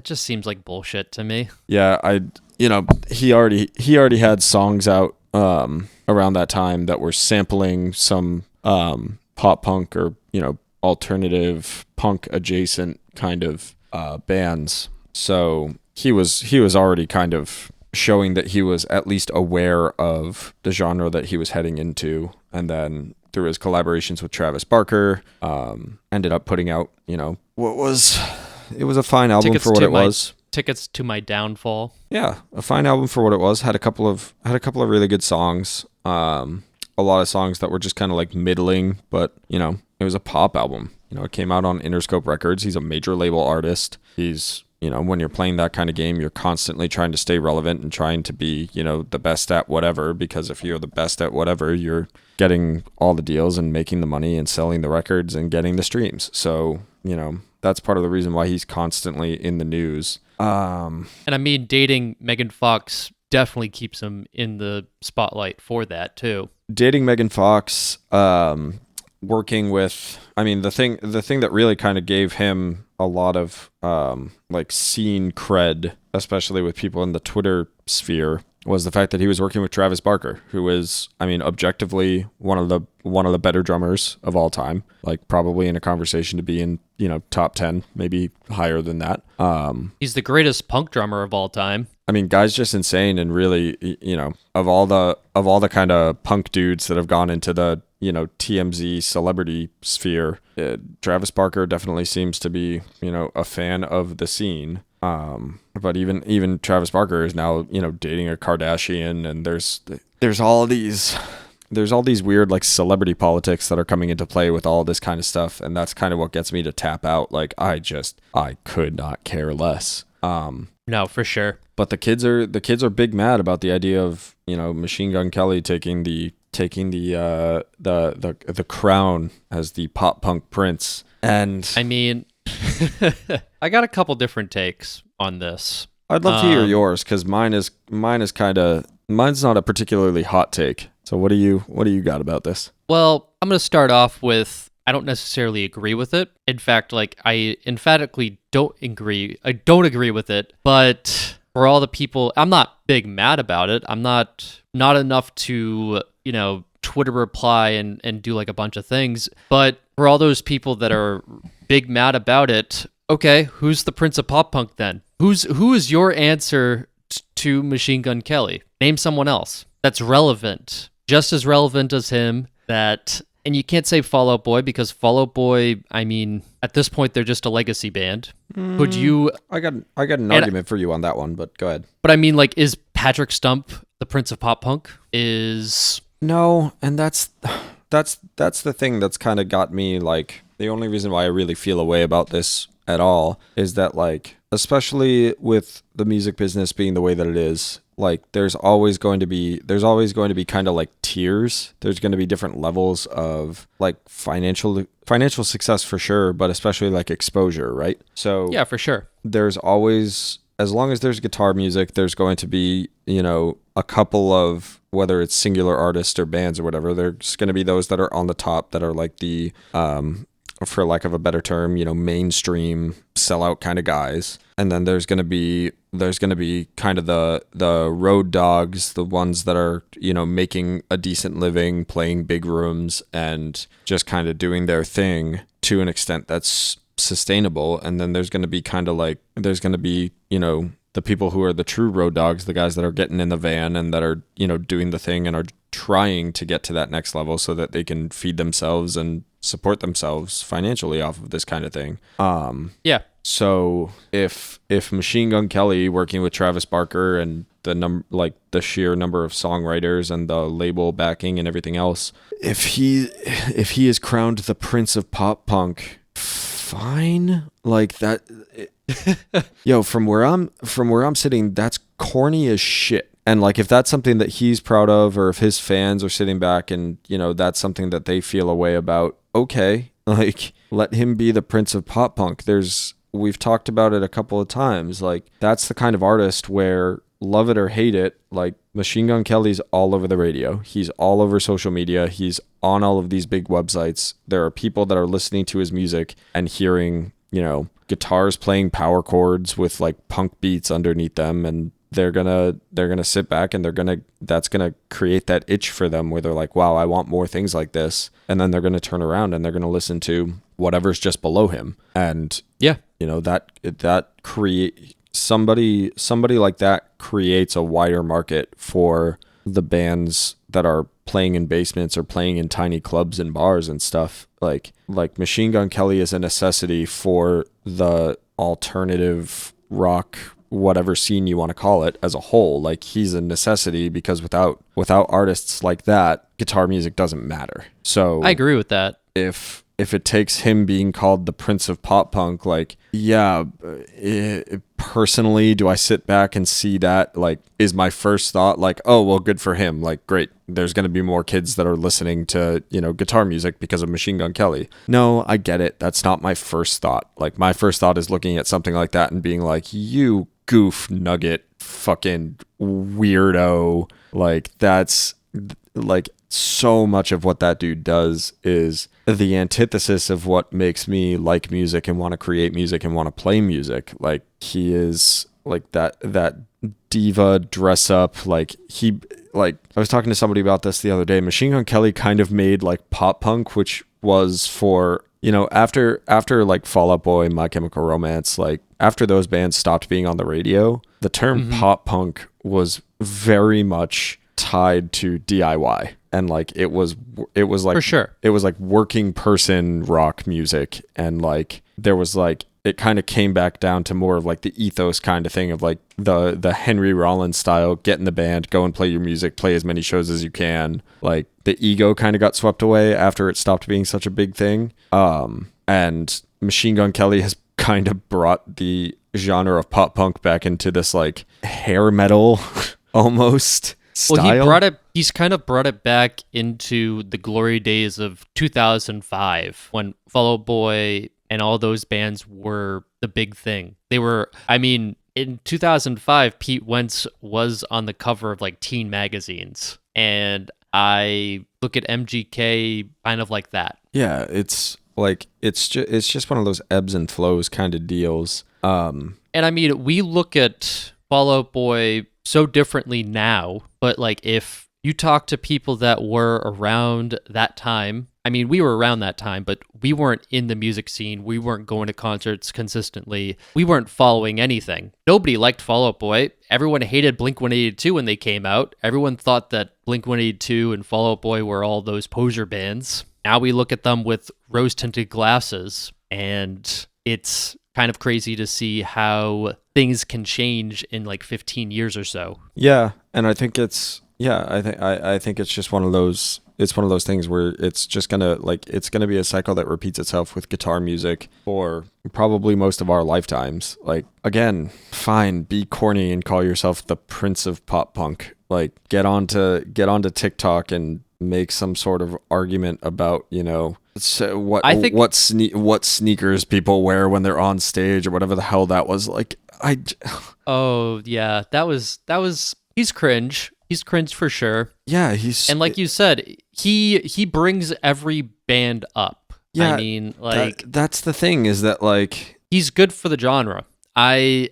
just seems like bullshit to me. Yeah, he already had songs out around that time that were sampling some pop punk or alternative punk adjacent kind of bands. So he was already kind of showing that he was at least aware of the genre that he was heading into, and then through his collaborations with Travis Barker, ended up putting out it was a fine album for what it was. Tickets to My Downfall. Yeah, a fine album for what it was. Had a couple of really good songs. A a lot of songs that were just kind of like middling, but it was a pop album. It came out on Interscope Records. He's a major label artist. He's, when you're playing that kind of game, you're constantly trying to stay relevant and trying to be, the best at whatever, because if you're the best at whatever, you're getting all the deals and making the money and selling the records and getting the streams. So, that's part of the reason why he's constantly in the news. And I mean, dating Megan Fox definitely keeps him in the spotlight for that too. Dating Megan Fox, working with, the thing that really kind of gave him a lot of like scene cred, especially with people in the Twitter sphere, was the fact that he was working with Travis Barker, who is, objectively one of the better drummers of all time, like probably in a conversation to be in, top 10, maybe higher than that. He's the greatest punk drummer of all time. Guy's just insane, and really, of all the kind of punk dudes that have gone into the, TMZ celebrity sphere, Travis Barker definitely seems to be, a fan of the scene. But even Travis Barker is now, dating a Kardashian, and there's all these weird like celebrity politics that are coming into play with all this kind of stuff, and that's kind of what gets me to tap out. Like I could not care less. No, for sure. But the kids are big mad about the idea of, Machine Gun Kelly taking the crown as the pop punk prince. And I got a couple different takes on this. I'd love to hear yours, because mine's not a particularly hot take. So what do you got about this? Well, I'm going to start off with, I don't necessarily agree with it. In fact, I emphatically don't agree with it, but for all the people, I'm not big mad about it. I'm not enough to, Twitter reply and do like a bunch of things. But for all those people that are big mad about it, okay, who's the Prince of Pop Punk then? Who is your answer to Machine Gun Kelly? Name someone else that's relevant, just as relevant as him. And you can't say Fall Out Boy, because Fall Out Boy, at this point they're just a legacy band. Could you? I got an argument for you on that one, but go ahead. But is Patrick Stump the Prince of Pop Punk? No, and that's the thing that's kind of got me, like, the only reason why I really feel a way about this at all is that, like, especially with the music business being the way that it is, like, there's always going to be kind of like tiers. There's going to be different levels of like financial success for sure, but especially like exposure, right? So yeah, for sure. There's always, as long as there's guitar music, there's going to be, a couple of, whether it's singular artists or bands or whatever, there's going to be those that are on the top that are like the, for lack of a better term, mainstream sellout kind of guys. And then there's going to be kind of the road dogs, the ones that are, making a decent living, playing big rooms, and just kind of doing their thing to an extent that's sustainable. And then there's going to be the people who are the true road dogs, the guys that are getting in the van and that are, doing the thing and are trying to get to that next level so that they can feed themselves and support themselves financially off of this kind of thing. Yeah. So if Machine Gun Kelly, working with Travis Barker and the sheer number of songwriters and the label backing and everything else, if he is crowned the Prince of Pop Punk, fine. Like that. Yo, from where I'm sitting, that's corny as shit. And like, if that's something that he's proud of, or if his fans are sitting back and, that's something that they feel a way about, okay, like, let him be the Prince of Pop Punk. We've talked about it a couple of times. Like, that's the kind of artist where, love it or hate it, like, Machine Gun Kelly's all over the radio. He's all over social media. He's on all of these big websites. There are people that are listening to his music and hearing, guitars playing power chords with like punk beats underneath them, and they're gonna sit back and that's gonna create that itch for them where they're like, wow, I want more things like this. And then they're gonna turn around and they're gonna listen to whatever's just below him. And yeah, that create somebody like that creates a wider market for the bands that are playing in basements or playing in tiny clubs and bars and stuff. Like Machine Gun Kelly is a necessity for the alternative rock whatever scene you want to call it as a whole. Like, he's a necessity because without artists like that, guitar music doesn't matter. So I agree with that. If it takes him being called the Prince of Pop Punk, like, yeah, personally, do I sit back and see that? Like, is my first thought like, oh, well, good for him. Like, great. There's going to be more kids that are listening to, guitar music because of Machine Gun Kelly. No, I get it. That's not my first thought. Like, my first thought is looking at something like that and being like, you goof nugget fucking weirdo. Like, that's like, so much of what that dude does is the antithesis of what makes me like music and want to create music and want to play music. Like, he is like that diva dress up. Like, I was talking to somebody about this the other day. Machine Gun Kelly kind of made like pop punk, which was for, after like Fall Out Boy, My Chemical Romance, like after those bands stopped being on the radio, the term pop punk was very much tied to DIY. And like it was like, for sure, it was like working person rock music, and like there was like, it kind of came back down to more of like the ethos kind of thing of like the Henry Rollins style, get in the band, go and play your music, play as many shows as you can. Like, the ego kind of got swept away after it stopped being such a big thing. And Machine Gun Kelly has kind of brought the genre of pop punk back into this like hair metal almost style. Well, he's kind of brought it back into the glory days of 2005 when Fall Out Boy and all those bands were the big thing. They were, I mean, in 2005, Pete Wentz was on the cover of like teen magazines, and I look at MGK kind of like that. Yeah, it's like, it's just one of those ebbs and flows kind of deals. And I mean, we look at Fall Out Boy so differently now, but like if you talk to people that were around that time, I mean, we were around that time, but we weren't in the music scene. We weren't going to concerts consistently. We weren't following anything. Nobody liked Fall Out Boy. Everyone hated Blink-182 when they came out. Everyone thought that Blink-182 and Fall Out Boy were all those poser bands. Now we look at them with rose-tinted glasses, and it's kind of crazy to see how things can change in like 15 years or so. Yeah, and I think it's I think it's just one of those things where it's just it's gonna be a cycle that repeats itself with guitar music for probably most of our lifetimes. Like, again, fine, be corny and call yourself the Prince of Pop Punk. Like, get onto TikTok and make some sort of argument about, what sneakers people wear when they're on stage or whatever the hell that was. Like, oh yeah, that was he's cringe. He's cringe for sure. Yeah, and like you said, he brings every band up. Yeah, I mean, like that's the thing, is that like he's good for the genre. I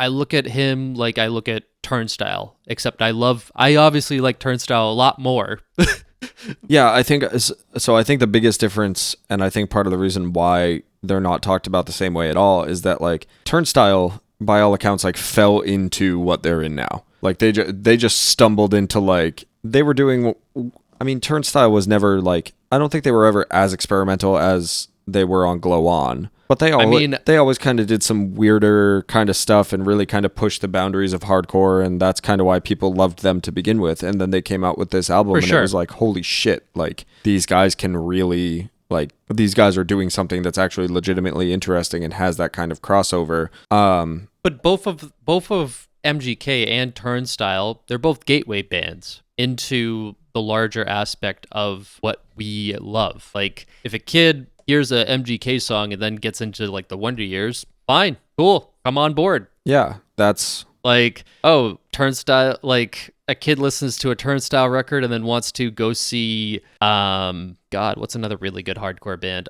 look at him like I look at Turnstile, except I obviously like Turnstile a lot more. Yeah, I think so. I think the biggest difference, and I think part of the reason why they're not talked about the same way at all, is that like Turnstile, by all accounts, like fell into what they're in now. Like, they just stumbled into, like, they were doing, I mean, Turnstile was never like, I don't think they were ever as experimental as they were on Glow On. But they always kind of did some weirder kind of stuff and really kind of pushed the boundaries of hardcore, and that's kind of why people loved them to begin with. And then they came out with this album, and it was like, holy shit, like, these guys can really, like, these guys are doing something that's actually legitimately interesting and has that kind of crossover. But both of MGK and Turnstile, they're both gateway bands into the larger aspect of what we love. Like, if a kid hears a MGK song and then gets into like the Wonder Years, fine, cool, come on board. Yeah, that's like, oh, Turnstile, like a kid listens to a Turnstile record and then wants to go see God, what's another really good hardcore band?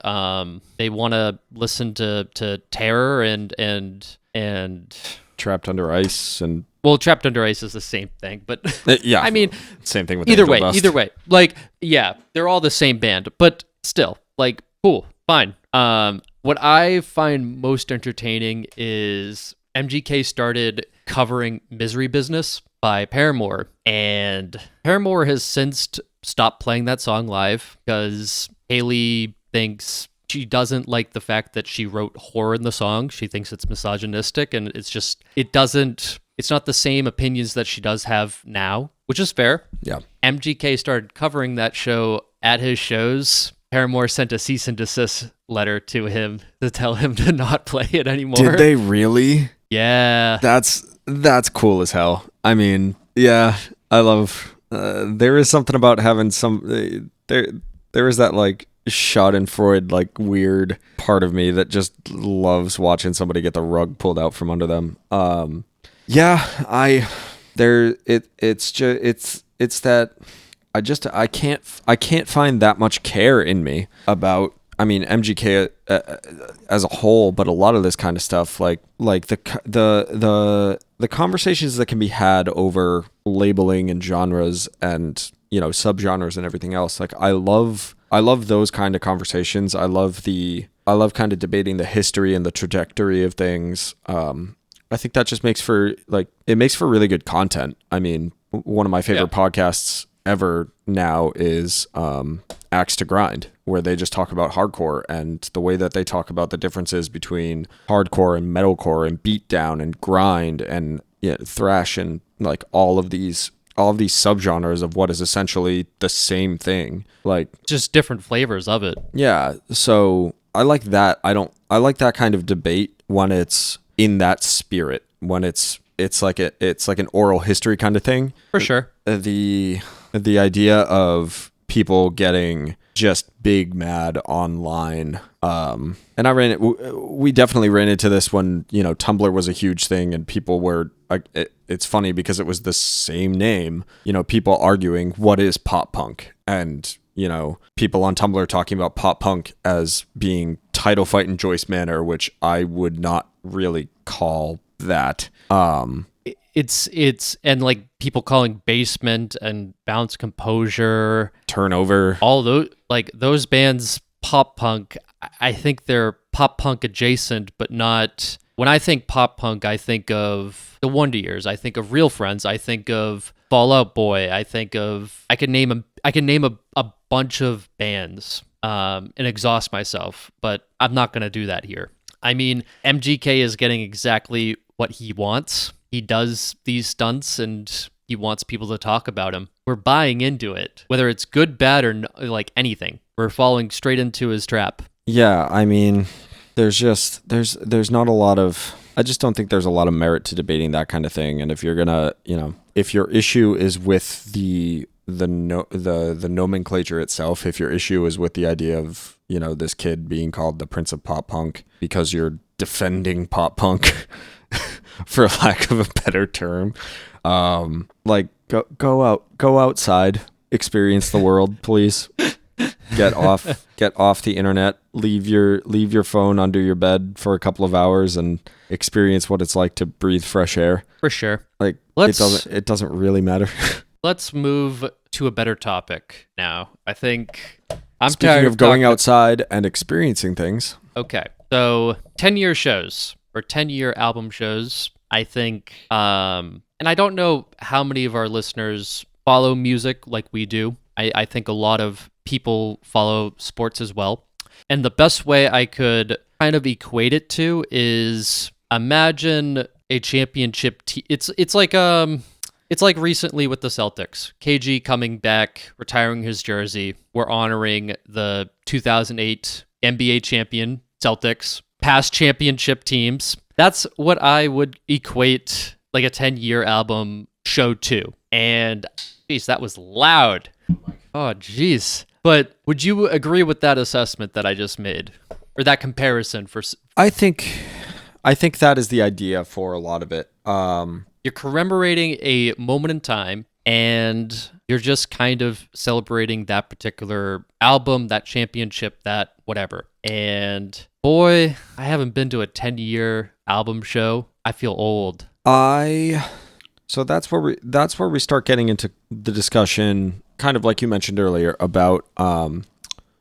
They want to listen to Terror and Trapped Under Ice. And well, Trapped Under Ice is the same thing, but yeah, I mean, same thing with either Angel way, Dust. like, yeah, they're all the same band, but still, like, cool, fine. What I find most entertaining is MGK started covering Misery Business by Paramore, and Paramore has since stopped playing that song live because Haley thinks She doesn't like the fact that she wrote whore in the song. She thinks it's misogynistic, and it's not the same opinions that she does have now, which is fair. Yeah. MGK started covering that show at his shows. Paramore sent a cease and desist letter to him to tell him to not play it anymore. Did they really? Yeah. That's cool as hell. I mean, yeah, I love. There is something about having some. There is that like Schadenfreude, like weird part of me that just loves watching somebody get the rug pulled out from under them. Yeah, it's that I can't find that much care in me about. I mean, MGK as a whole, but a lot of this kind of stuff, like the conversations that can be had over labeling and genres and, you know, subgenres and everything else. Like I love those kind of conversations. I love kind of debating the history and the trajectory of things. I think that just makes for really good content. I mean, one of my favorite podcasts ever now is Axe to Grind, where they just talk about hardcore and the way that they talk about the differences between hardcore and metalcore and beatdown and grind and thrash and like all of these subgenres of what is essentially the same thing, like just different flavors of it. Yeah, so I like that. I like that kind of debate when it's in that spirit, when it's like an oral history kind of thing. For sure. The idea of people getting just big mad online. And we definitely ran into this when, you know, Tumblr was a huge thing and people were, it's funny because it was the same name, you know, people arguing what is pop punk, and, you know, people on Tumblr talking about pop punk as being Title Fight and Joyce Manor, which I would not really call that. It's and like people calling Basement and Bounce Composure, Turnover, all those bands pop punk. I think they're pop punk adjacent, but not. When I think pop punk, I think of the Wonder Years. I think of Real Friends. I think of Fall Out Boy. I can name a bunch of bands and exhaust myself, but I'm not gonna do that here. I mean, MGK is getting exactly what he wants. He does these stunts and he wants people to talk about him. We're buying into it, whether it's good, bad, or like anything. We're falling straight into his trap. Yeah, I mean, there's not a lot of. I just don't think there's a lot of merit to debating that kind of thing. And if you're gonna, you know, if your issue is with the nomenclature itself, if your issue is with the idea of, you know, this kid being called the Prince of Pop Punk because you're defending pop punk, for lack of a better term, like go outside, experience the world, please. Get off the internet, leave your phone under your bed for a couple of hours and experience what it's like to breathe fresh air. For sure. Like it doesn't really matter. Let's move to a better topic now. I think I'm Speaking tired of going outside and experiencing things. Okay. So 10-year shows or 10-year album shows, I think, and I don't know how many of our listeners follow music like we do. I think a lot of people follow sports as well. And the best way I could kind of equate it to is imagine a championship team. It's like recently with the Celtics. KG coming back, retiring his jersey. We're honoring the 2008 NBA champion Celtics, past championship teams. That's what I would equate like a 10-year album show to. And geez, that was loud. Oh, geez. But would you agree with that assessment that I just made? Or that comparison for... I think that is the idea for a lot of it. You're commemorating a moment in time, and you're just kind of celebrating that particular album, that championship, that whatever. And boy, I haven't been to a 10-year album show. I feel old. So that's where we start getting into the discussion, kind of like you mentioned earlier, about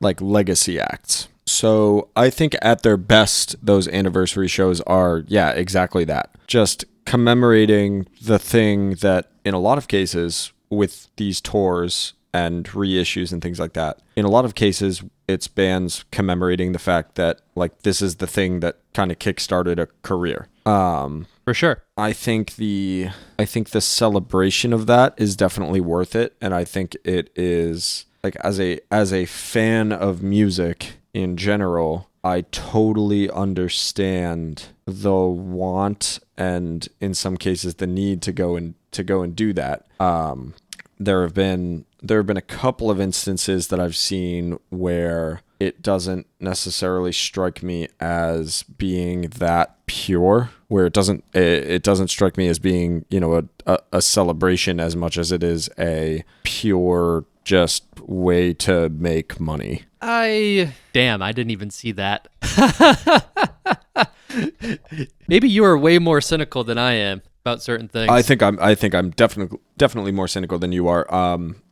like legacy acts. So I think at their best, those anniversary shows are, yeah, exactly that. Just commemorating the thing that in a lot of cases with these tours and reissues and things like that. In a lot of cases, it's bands commemorating the fact that like this is the thing that kind of kickstarted a career. For sure. I think the celebration of that is definitely worth it, and I think it is like as a fan of music in general, I totally understand the want and in some cases the need to go and do that. There have been a couple of instances that I've seen where it doesn't necessarily strike me as being that pure, where it doesn't strike me as being, you know, a celebration as much as it is a pure just way to make money. I didn't even see that. Maybe you are way more cynical than I am about certain things. I think I'm definitely more cynical than you are.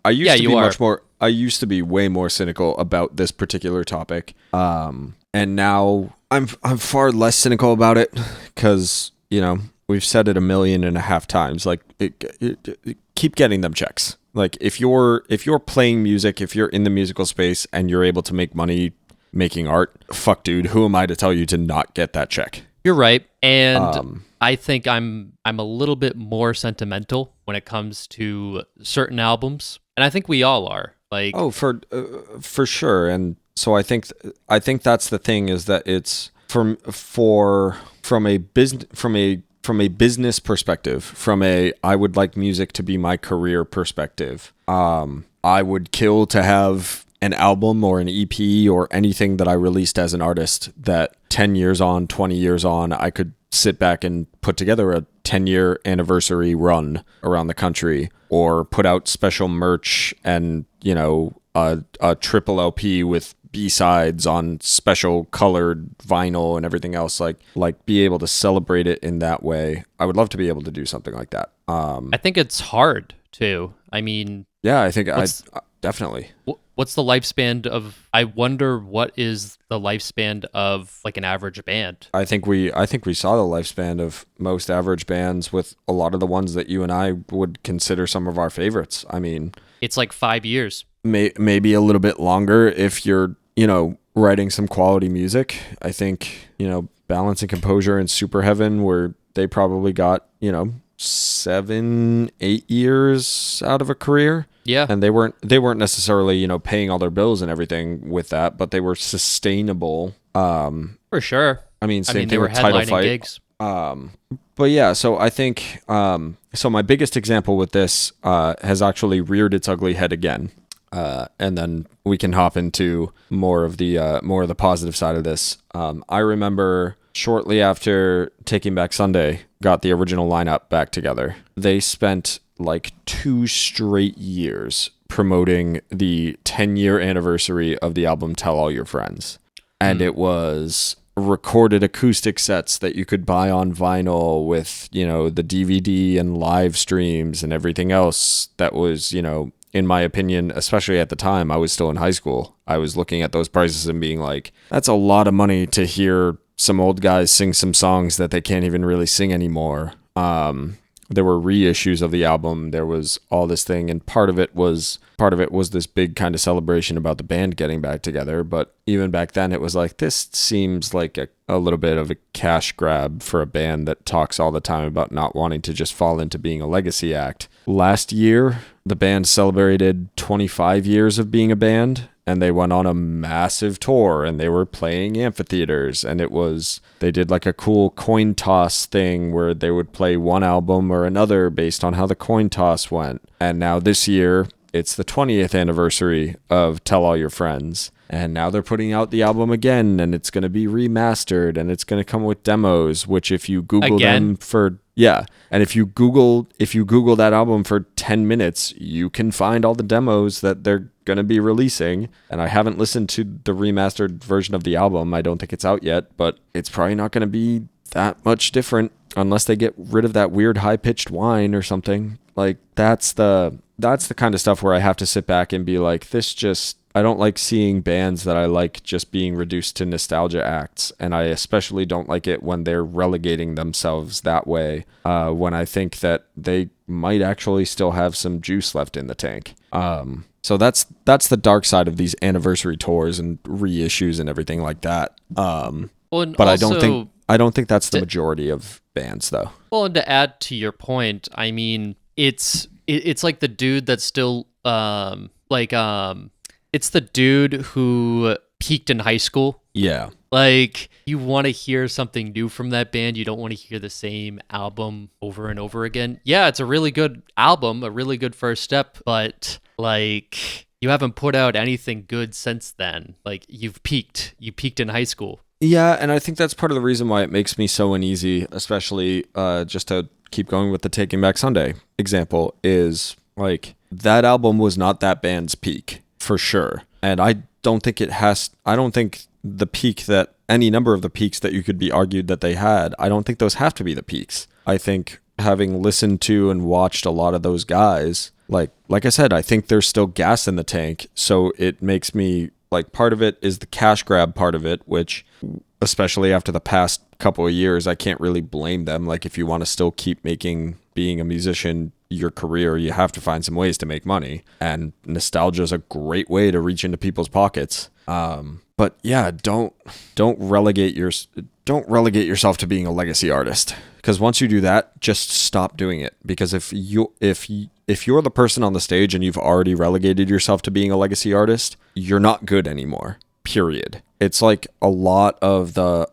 I used to be way more cynical about this particular topic. And now I'm far less cynical about it because, you know, we've said it 1.5 million times. Like, keep getting them checks. Like, if you're playing music, if you're in the musical space and you're able to make money making art, fuck, dude, who am I to tell you to not get that check? You're right, and I think I'm a little bit more sentimental when it comes to certain albums, and I think we all are. Like, for sure, and so I think that's the thing, is that it's from a business perspective, from a I would like music to be my career perspective. I would kill to have an album or an EP or anything that I released as an artist that 10 years on, 20 years on, I could sit back and put together a 10-year anniversary run around the country, or put out special merch and, you know, a triple LP with B-sides on special colored vinyl and everything else, like be able to celebrate it in that way. I would love to be able to do something like that. I think it's hard too. I mean, yeah, I think definitely. What's the lifespan of? I wonder what is the lifespan of like an average band. I think we saw the lifespan of most average bands with a lot of the ones that you and I would consider some of our favorites. I mean, it's like 5 years. Maybe a little bit longer if you're, you know, writing some quality music. I think, you know, Balance and Composure and Superheaven, where they probably got, you know, 7-8 years out of a career. Yeah. And they weren't necessarily, you know, paying all their bills and everything with that, but they were sustainable. For sure. I mean, they were headlining gigs. But yeah, so I think so my biggest example with this has actually reared its ugly head again. And then we can hop into more of the positive side of this. I remember shortly after Taking Back Sunday got the original lineup back together, they spent like 2 straight years promoting the 10-year anniversary of the album Tell All Your Friends. And it was recorded acoustic sets that you could buy on vinyl with, you know, the DVD and live streams and everything else that was, you know, in my opinion, especially at the time, I was still in high school. I was looking at those prices and being like, that's a lot of money to hear some old guys sing some songs that they can't even really sing anymore. There were reissues of the album. There was all this thing, and part of it was this big kind of celebration about the band getting back together. But even back then, it was like, this seems like a little bit of a cash grab for a band that talks all the time about not wanting to just fall into being a legacy act. Last year, the band celebrated 25 years of being a band, and they went on a massive tour, and they were playing amphitheaters, and they did like a cool coin toss thing where they would play one album or another based on how the coin toss went. And now this year, it's the 20th anniversary of Tell All Your Friends. And now they're putting out the album again, and it's going to be remastered, and it's going to come with demos, which if you Google them for, yeah. And if you Google that album for 10 minutes, you can find all the demos that they're going to be releasing. And I haven't listened to the remastered version of the album. I don't think it's out yet, but it's probably not going to be that much different unless they get rid of that weird high-pitched whine or something. Like, that's the kind of stuff where I have to sit back and be like, this just I don't like seeing bands that I like just being reduced to nostalgia acts, and I especially don't like it when they're relegating themselves that way. When I think that they might actually still have some juice left in the tank. So that's the dark side of these anniversary tours and reissues and everything like that. Well, and But also, I don't think that's the majority of bands though. well, and to add to your point, I mean, it's like the dude that's still it's the dude who peaked in high school. Yeah. Like, you want to hear something new from that band. You don't want to hear the same album over and over again. Yeah, it's a really good album, a really good first step, but like, you haven't put out anything good since then. Like, you've peaked. You peaked in high school. Yeah, and I think that's part of the reason why it makes me so uneasy, especially just to keep going with the Taking Back Sunday example, is like that album was not that band's peak for sure. And I don't think the peak that any number of the peaks that you could be argued that they had, I don't think those have to be the peaks. I think having listened to and watched a lot of those guys, like I said, I think there's still gas in the tank. So it makes me like, part of it is the cash grab part of it, which especially after the past couple of years, I can't really blame them. Like, if you want to still keep being a musician your career, you have to find some ways to make money, and nostalgia is a great way to reach into people's pockets. But yeah, don't relegate yourself to being a legacy artist, because once you do that, just stop doing it. Because if you're the person on the stage and you've already relegated yourself to being a legacy artist, you're not good anymore. Period. It's like a lot of the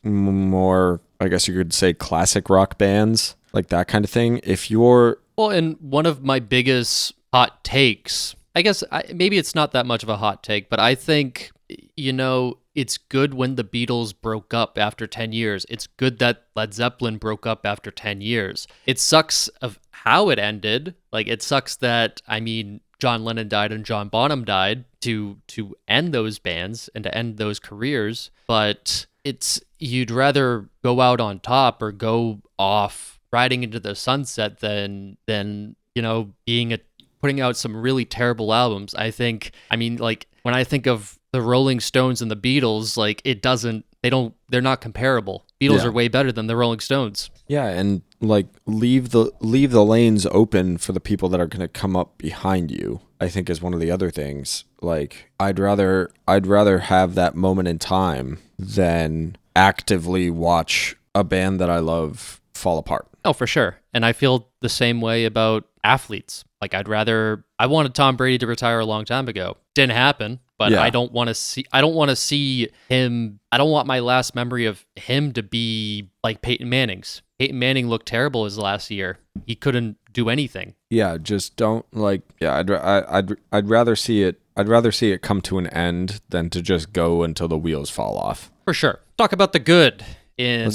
more, I guess you could say, classic rock bands, like that kind of thing. Well, and one of my biggest hot takes, I guess maybe it's not that much of a hot take, but I think, it's good when the Beatles broke up after 10 years. It's good that Led Zeppelin broke up after 10 years. It sucks of how it ended. Like, it sucks that, John Lennon died and John Bonham died to end those bands and to end those careers. But you'd rather go out on top or go off riding into the sunset than putting out some really terrible albums. When I think of the Rolling Stones and the Beatles, like, they're not comparable. Beatles are way better than the Rolling Stones. Yeah, and like leave the lanes open for the people that are going to come up behind you, I think, is one of the other things. Like, I'd rather have that moment in time than actively watch a band that I love fall apart. Oh, for sure. And I feel the same way about athletes. Like, I wanted Tom Brady to retire a long time ago. Didn't happen, but yeah. I don't want to see him. I don't want my last memory of him to be like Peyton Manning's. Peyton Manning looked terrible his last year. He couldn't do anything. Yeah, just don't I'd rather see it come to an end than to just go until the wheels fall off. For sure. Talk about the good in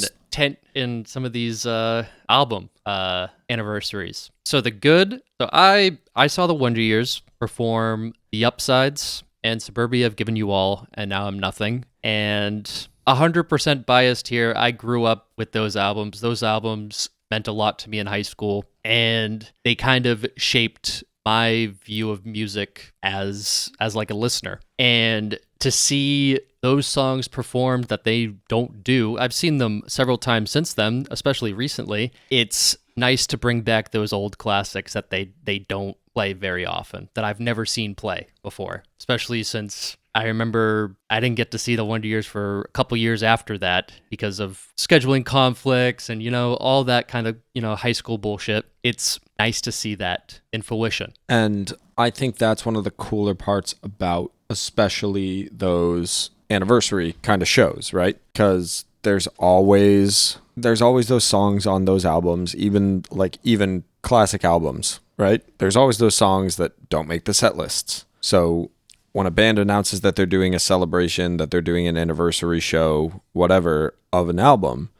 some of these album anniversaries. So the good. So I saw the Wonder Years perform The Upsides and Suburbia Have Given You All, and Now I'm Nothing. And 100% biased here. I grew up with those albums. Those albums meant a lot to me in high school, and they kind of shaped my view of music as like a listener. And to see those songs performed that they don't do, I've seen them several times since then, especially recently. It's nice to bring back those old classics that they don't play very often, that I've never seen play before, especially since I remember I didn't get to see the Wonder Years for a couple years after that because of scheduling conflicts and, all that kind of, high school bullshit. It's nice to see that in fruition. And I think that's one of the cooler parts about especially those anniversary kind of shows, right? Because there's always those songs on those albums, even classic albums, right? There's always those songs that don't make the set lists. So when a band announces that they're doing a celebration, that they're doing an anniversary show, whatever, of an album,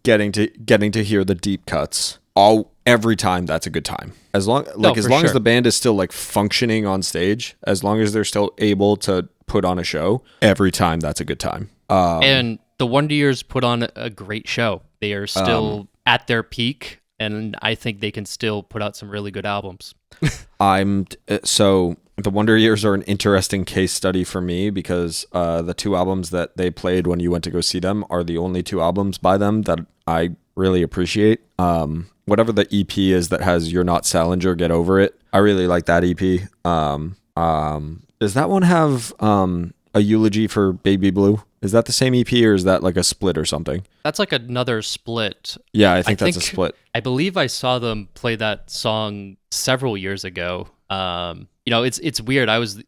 getting to hear the deep cuts every time, that's a good time. As long as the band is still like functioning on stage, as long as they're still able to put on a show, every time that's a good time. And the Wonder Years put on a great show. They are still at their peak. and I think they can still put out some really good albums. So the Wonder Years are an interesting case study for me because the two albums that they played when you went to go see them are the only two albums by them that I really appreciate. Whatever the EP is that has You're Not Salinger, Get Over It, I really like that EP. Does that one have a eulogy for Baby Blue? Is that the same EP or is that like a split or something? That's like another split. Yeah, I think that's a split. I believe I saw them play that song several years ago. It's weird. I was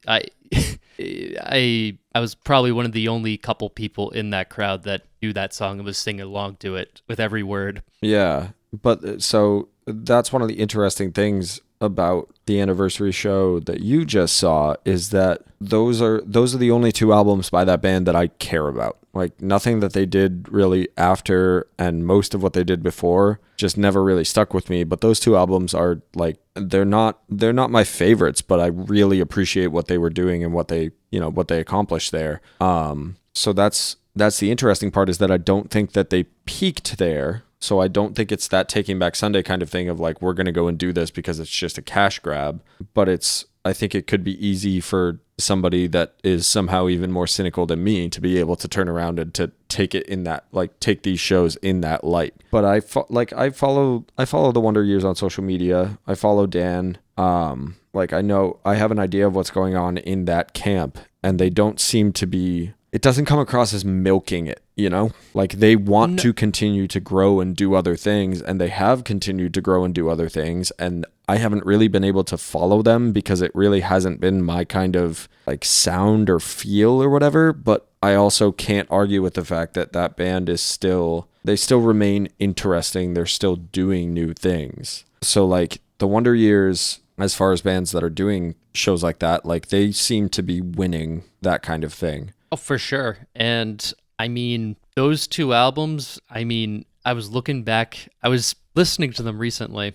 probably one of the only couple people in that crowd that knew that song and was singing along to it with every word. Yeah, but so that's one of the interesting things about the anniversary show that you just saw is that those are the only two albums by that band that I care about. Like nothing that they did really after and most of what they did before just never really stuck with me, but those two albums are like they're not my favorites, but I really appreciate what they were doing and what they accomplished there. So that's the interesting part, is that I don't think that they peaked there. So I don't think it's that Taking Back Sunday kind of thing of like, we're going to go and do this because it's just a cash grab. But I think it could be easy for somebody that is somehow even more cynical than me to be able to turn around and to take it in that, like take these shows in that light. But I follow the Wonder Years on social media. I follow Dan. I know I have an idea of what's going on in that camp, and they don't seem to be, it doesn't come across as milking it, like they want to continue to grow and do other things, and they have continued to grow and do other things. And I haven't really been able to follow them because it really hasn't been my kind of like sound or feel or whatever. But I also can't argue with the fact that that band they still remain interesting. They're still doing new things. So like the Wonder Years, as far as bands that are doing shows like that, like they seem to be winning that kind of thing. Oh, for sure. And I mean, those two albums, I mean, I was looking back, I was listening to them recently,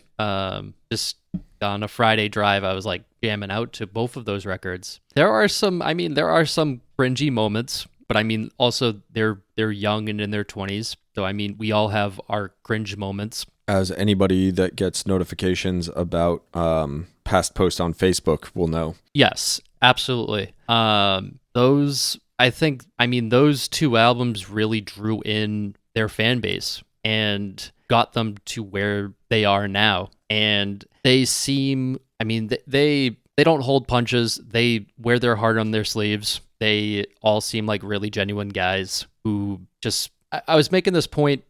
just on a Friday drive. I was like jamming out to both of those records. There are some cringy moments, but I mean, also they're young and in their 20s. So I mean, we all have our cringe moments. As anybody that gets notifications about past posts on Facebook will know. Yes, absolutely. Those two albums really drew in their fan base and got them to where they are now. And they seem, they don't hold punches. They wear their heart on their sleeves. They all seem like really genuine guys who just, I was making this point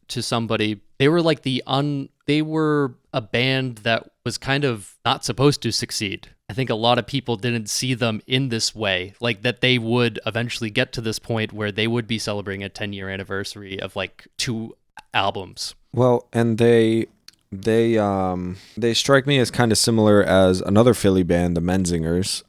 to somebody. They were like they were a band that was kind of not supposed to succeed. I think a lot of people didn't see them in this way, like that they would eventually get to this point where they would be celebrating a 10-year anniversary of like two albums. Well, and they strike me as kind of similar as another Philly band, the Menzingers,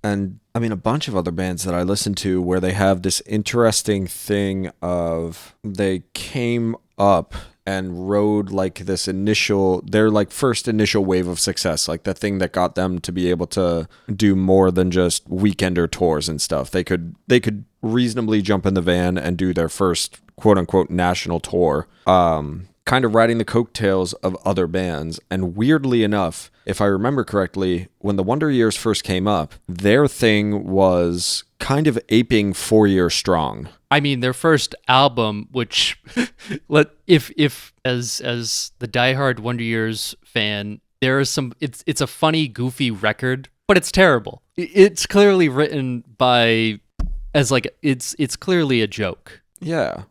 and I mean a bunch of other bands that I listen to where they have this interesting thing of they came up and rode like their like first initial wave of success, like the thing that got them to be able to do more than just weekender tours and stuff. They could reasonably jump in the van and do their first quote unquote national tour, kind of riding the coattails of other bands. And weirdly enough, if I remember correctly, when the Wonder Years first came up, their thing was kind of aping 4 Year Strong. I mean, their first album, which if as the diehard Wonder Years fan, there is some. It's a funny, goofy record, but it's terrible. It's clearly written it's clearly a joke. Yeah.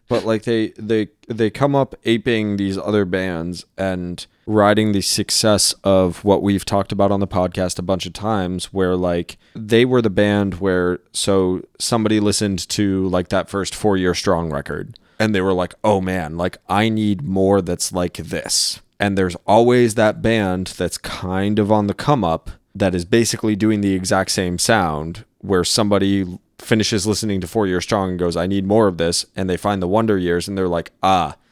But like they come up aping these other bands and riding the success of what we've talked about on the podcast a bunch of times, where like they were the band where so somebody listened to like that first 4 Year Strong record and they were like, oh man, like I need more that's like this. And there's always that band that's kind of on the come up that is basically doing the exact same sound, where somebody finishes listening to 4 Year Strong and goes, I need more of this. And they find the Wonder Years and they're like,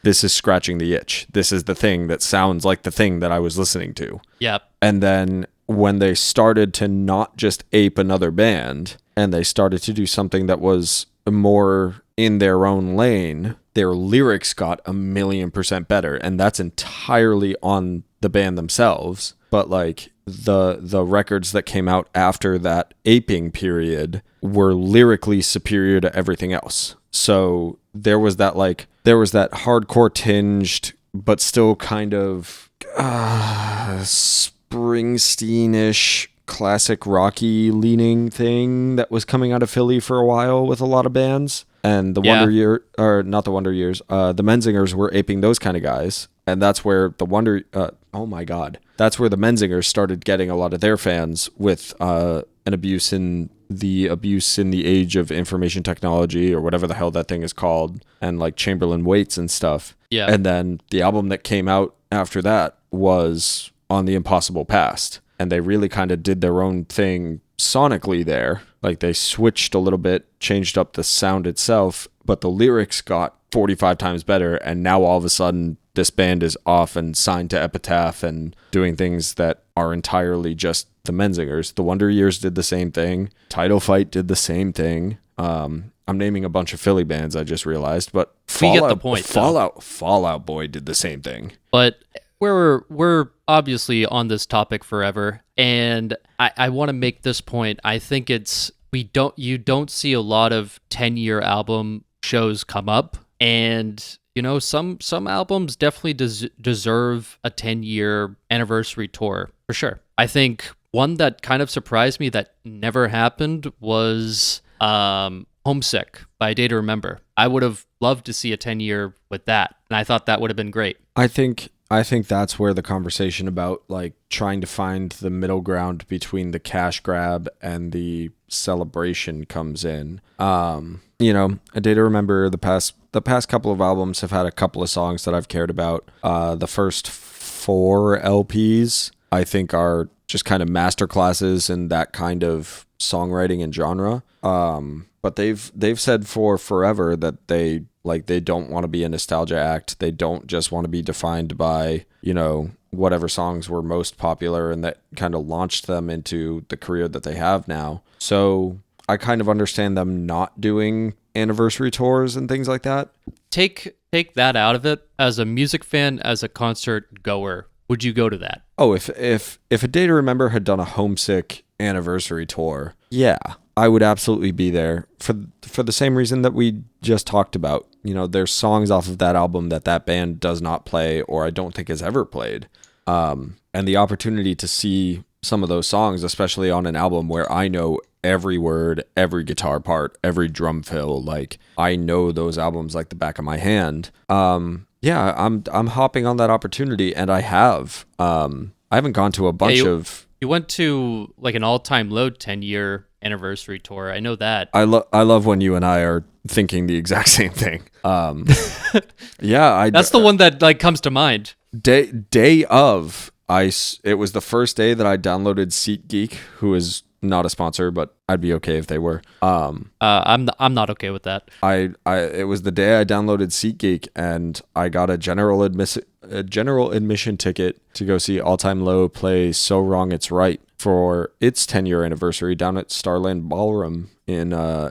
this is scratching the itch. This is the thing that sounds like the thing that I was listening to. Yep. And then when they started to not just ape another band and they started to do something that was more in their own lane, their lyrics got 1,000,000% better, and that's entirely on the band themselves. But like the records that came out after that aping period were lyrically superior to everything else. So there was that hardcore tinged but still kind of Springsteen-ish classic rocky leaning thing that was coming out of Philly for a while with a lot of bands. And the Wonder Year, or not the Wonder Years, the Menzingers were aping those kind of guys. And that's where the that's where the Menzingers started getting a lot of their fans with an abuse in the age of information technology, or whatever the hell that thing is called, and like Chamberlain Waits and stuff. Yeah. And then the album that came out after that was On the Impossible Past. And they really kind of did their own thing sonically there. Like they switched a little bit, changed up the sound itself, but the lyrics got 45 times better. And now all of a sudden this band is off and signed to Epitaph and doing things that are entirely just the Menzingers. The Wonder Years did the same thing. Title Fight did the same thing. I'm naming a bunch of Philly bands, I just realized, but we get the point. Fallout Boy did the same thing. But we're obviously on this topic forever, and I want to make this point. I think you don't see a lot of 10-year album shows come up, and you know, some albums definitely deserve a 10-year anniversary tour for sure. I think one that kind of surprised me that never happened was Homesick by A Day to Remember. I would have loved to see a 10-year with that, and I thought that would have been great. I think that's where the conversation about like trying to find the middle ground between the cash grab and the celebration comes in. You know, A Day to Remember, the past couple of albums have had a couple of songs that I've cared about. The first 4 LPs I think are just kind of masterclasses in that kind of songwriting and genre. But they've said for forever that they don't want to be a nostalgia act. They don't just want to be defined by, you know, whatever songs were most popular and that kind of launched them into the career that they have now. So I kind of understand them not doing anniversary tours and things like that. Take that out of it. As a music fan, as a concert goer, would you go to that? Oh, if A Day to Remember had done a Homesick anniversary tour, yeah, I would absolutely be there for the same reason that we just talked about. You know, there's songs off of that album that band does not play, or I don't think has ever played. And the opportunity to see some of those songs, especially on an album where I know every word, every guitar part, every drum fill, like I know those albums like the back of my hand. Yeah, I'm hopping on that opportunity, and I have. I haven't gone to a bunch of. You went to like an all-time low 10-year anniversary tour. I know that. I love when you and I are thinking the exact same thing. Yeah, that's the one that like comes to mind. Day of it was the first day that I downloaded SeatGeek, who is not a sponsor, but I'd be okay if they were. I'm not okay with that. It was the day I downloaded SeatGeek, and I got a general admission ticket to go see All Time Low play So Wrong It's Right for its 10-year anniversary down at Starland Ballroom in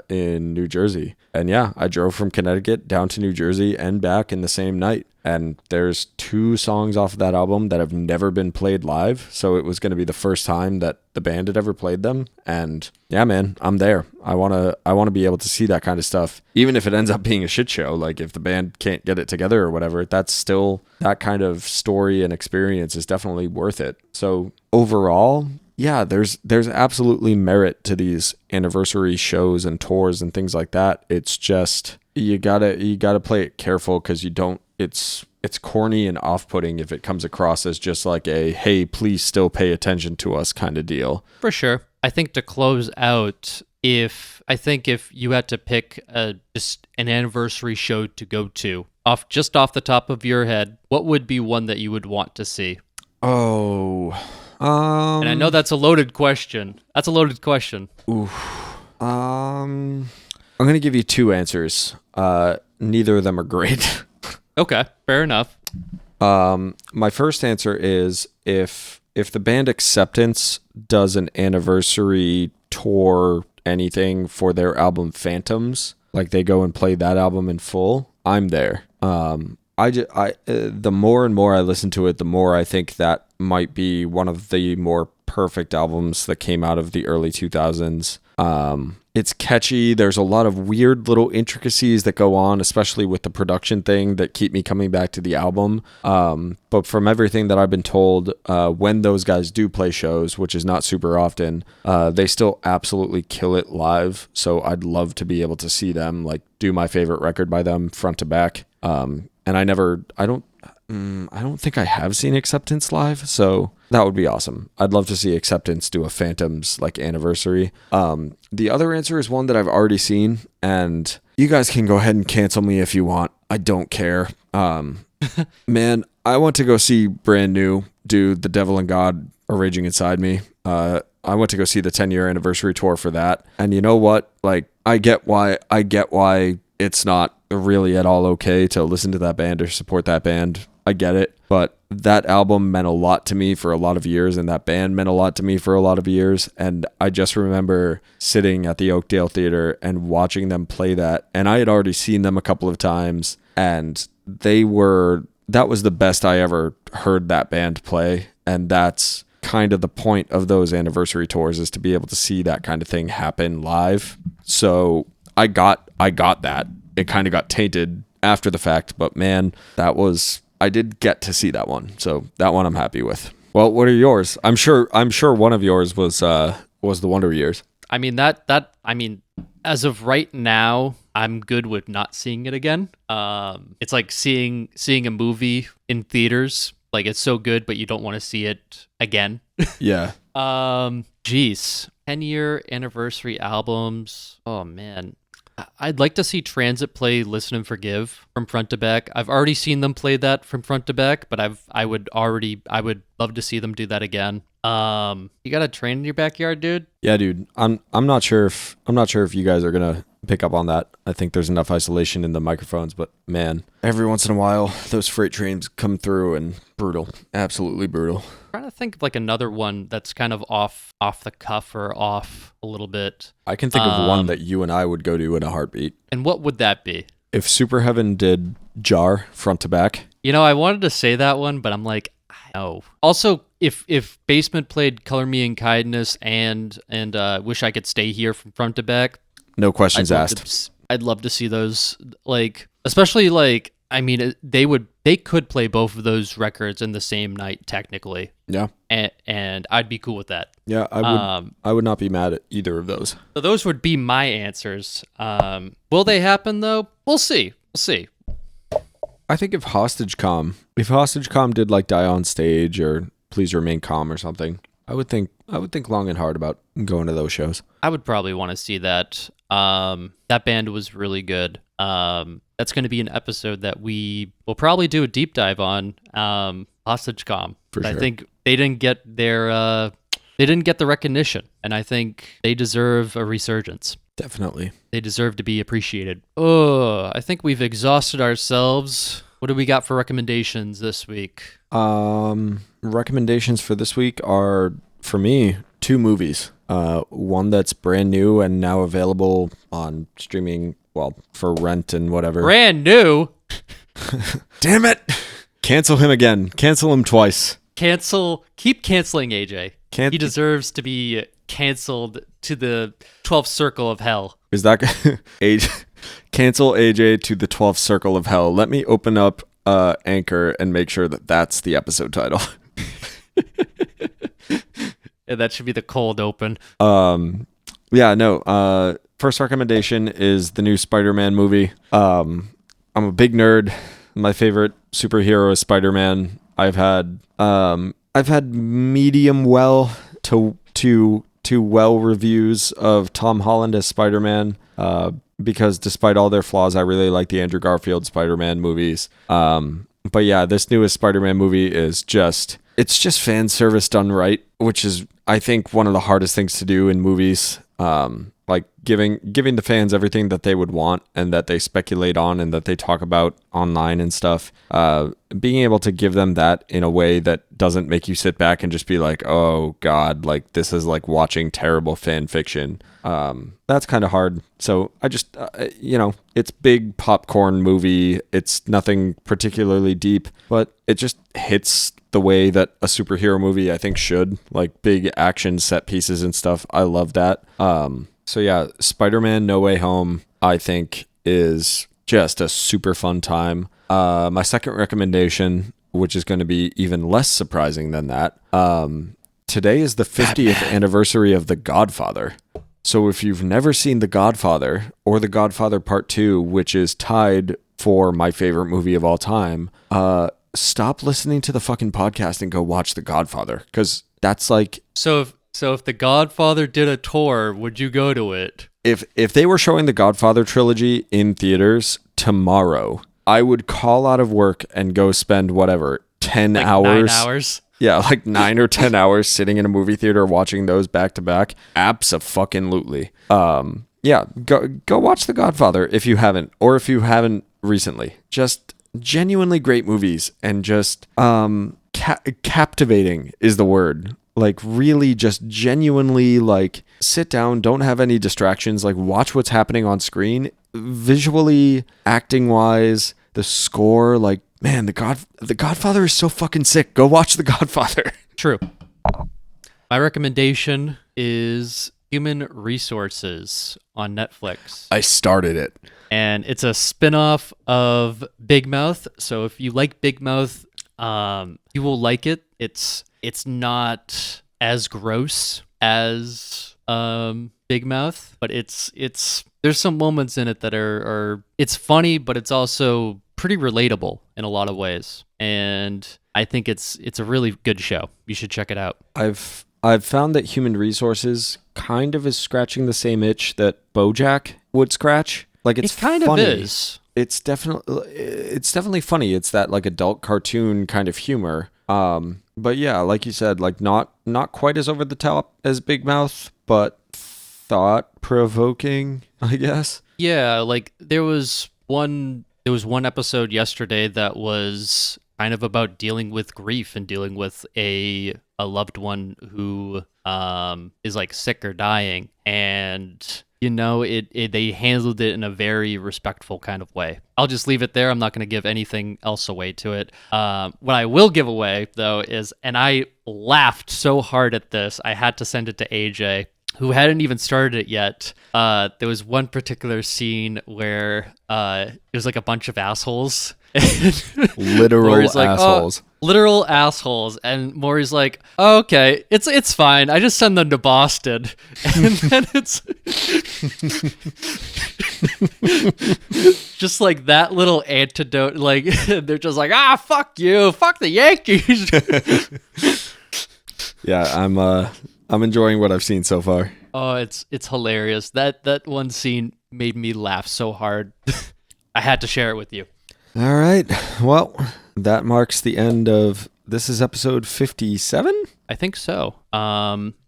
New Jersey. And yeah, I drove from Connecticut down to New Jersey and back in the same night. And there's 2 songs off of that album that have never been played live. So it was going to be the first time that the band had ever played them. And yeah, man, I'm there. I want to be able to see that kind of stuff. Even if it ends up being a shit show, like if the band can't get it together or whatever, that's still that kind of story and experience is definitely worth it. So overall, yeah, there's absolutely merit to these anniversary shows and tours and things like that. It's just you gotta play it careful, because you don't. It's corny and off-putting if it comes across as just like a hey, please still pay attention to us kind of deal. For sure. I think to close out, if you had to pick just an anniversary show to go to off the top of your head, what would be one that you would want to see? Oh. And I know that's a loaded question. Oof. I'm going to give you 2 answers. Neither of them are great. Okay, fair enough. My first answer is if the band Acceptance does an anniversary tour anything for their album Phantoms, like they go and play that album in full, I'm there. The more and more I listen to it, the more I think that might be one of the more perfect albums that came out of the early 2000s. It's catchy. There's a lot of weird little intricacies that go on, especially with the production thing, that keep me coming back to the album. But from everything that I've been told, when those guys do play shows, which is not super often, they still absolutely kill it live. So I'd love to be able to see them like do my favorite record by them front to back. And I don't think I have seen Acceptance live, so that would be awesome. I'd love to see Acceptance do a Phantoms like anniversary. The other answer is one that I've already seen, and you guys can go ahead and cancel me if you want. I don't care. Man, I want to go see Brand New do The Devil and God Are Raging Inside Me. I went to go see the 10-year anniversary tour for that, and you know what? Like, I get why it's not really at all okay to listen to that band or support that band. I get it, but that album meant a lot to me for a lot of years, and that band meant a lot to me for a lot of years. And I just remember sitting at the Oakdale Theater and watching them play that, and I had already seen them a couple of times, and that was the best I ever heard that band play. And that's kind of the point of those anniversary tours, is to be able to see that kind of thing happen live. So I got that. It kind of got tainted after the fact, but man, I did get to see that one. So that one I'm happy with. Well, what are yours? I'm sure one of yours was the Wonder Years. I mean, as of right now, I'm good with not seeing it again. It's like seeing a movie in theaters. Like, it's so good, but you don't want to see it again. Yeah. 10-year anniversary albums. Oh man. I'd like to see Transit play Listen and Forgive from front to back. I've already seen them play that from front to back, but I would love to see them do that again. You got a train in your backyard, dude? Yeah, dude. I'm not sure if you guys are gonna pick up on that. I think there's enough isolation in the microphones, but man, every once in a while those freight trains come through and brutal. Absolutely brutal. I'm trying to think of like another one that's kind of off the cuff or off a little bit. I can think of one that you and I would go to in a heartbeat. And what would that be? If Super Heaven did Jar front to back. You know, I wanted to say that one, but I'm like, no. Also, if Basement played Color Me in Kindness and Wish I Could Stay Here from front to back, no questions asked. I'd love to see those, like, especially like, I mean, they could play both of those records in the same night technically. Yeah. And I'd be cool with that. Yeah, I would not be mad at either of those. So those would be my answers. Will they happen though? We'll see. I think if Hostage Calm did like Die on Stage or Please Remain Calm or something, I would think long and hard about going to those shows. I would probably want to see that. That band was really good. That's going to be an episode that we will probably do a deep dive on. Hostage Calm. For sure. I think they didn't get the recognition, and I think they deserve a resurgence. Definitely. They deserve to be appreciated. Oh, I think we've exhausted ourselves. What do we got for recommendations this week? Recommendations for this week are, for me, 2 movies. One that's brand new and now available on streaming, well, for rent and whatever. Brand new? Damn it! Cancel him again. Cancel him twice. Keep canceling AJ. He deserves to be canceled to the 12th circle of hell. Is that cancel AJ to the 12th circle of hell? Let me open up Anchor and make sure that that's the episode title. Yeah, that should be the cold open. Yeah, no. First recommendation is the new Spider-Man movie. I'm a big nerd. My favorite superhero is Spider-Man. I've had medium well to well reviews of Tom Holland as Spider-Man, because despite all their flaws, I really like the Andrew Garfield Spider-Man movies. But yeah, this newest Spider-Man movie is just fan service done right, which is, I think, one of the hardest things to do in movies. like giving the fans everything that they would want and that they speculate on and that they talk about online and stuff. Being able to give them that in a way that doesn't make you sit back and just be like, oh God, like this is like watching terrible fan fiction. That's kind of hard. So I just, it's big popcorn movie. It's nothing particularly deep, but it just hits the way that a superhero movie I think should, like big action set pieces and stuff. I love that. So yeah, Spider-Man No Way Home, I think is just a super fun time. My second recommendation, which is going to be even less surprising than that. Today is the 50th anniversary of The Godfather. So if you've never seen The Godfather or The Godfather Part 2, which is tied for my favorite movie of all time, stop listening to the fucking podcast and go watch The Godfather, because that's like... So if The Godfather did a tour, would you go to it? If they were showing the Godfather trilogy in theaters tomorrow, I would call out of work and go spend whatever, 10 like hours. 9 hours? Yeah, like 9 or 10 hours sitting in a movie theater watching those back to back. Abso-fucking-lutely. Yeah, go watch The Godfather if you haven't, or if you haven't recently. Just genuinely great movies, and just captivating is the word. Like really just genuinely like sit down, don't have any distractions, like watch what's happening on screen, visually, acting wise, the score, like man, the Godfather is so fucking sick. Go watch The Godfather. True. My recommendation is Human Resources on Netflix. I started it. And it's a spin-off of Big Mouth. So if you like Big Mouth, you will like it. It's not as gross as Big Mouth, but it's there's some moments in it that are it's funny, but it's also pretty relatable in a lot of ways. And I think it's a really good show. You should check it out. I've found that Human Resources kind of is scratching the same itch that BoJack would scratch. Like it's kind funny. of is. It's definitely funny. It's that like adult cartoon kind of humor. But yeah, like you said, like not quite as over the top as Big Mouth, but thought provoking, I guess. Yeah, like there was one episode yesterday that was kind of about dealing with grief and dealing with a loved one who is like sick or dying, and they handled it in a very respectful kind of way. I'll just leave it there. I'm not going to give anything else away to it. What I will give away, though, is, and I laughed so hard at this, I had to send it to AJ, who hadn't even started it yet. There was one particular scene where it was like a bunch of assholes. Literal assholes. Literal assholes. And Maury's like, oh, okay, it's fine. I just send them to Boston. And then it's just like that little antidote. Like they're just like, fuck you, fuck the Yankees. Yeah, I'm enjoying what I've seen so far. Oh, it's hilarious. That one scene made me laugh so hard. I had to share it with you. All right. Well, that marks the end of this is episode 57? I think so.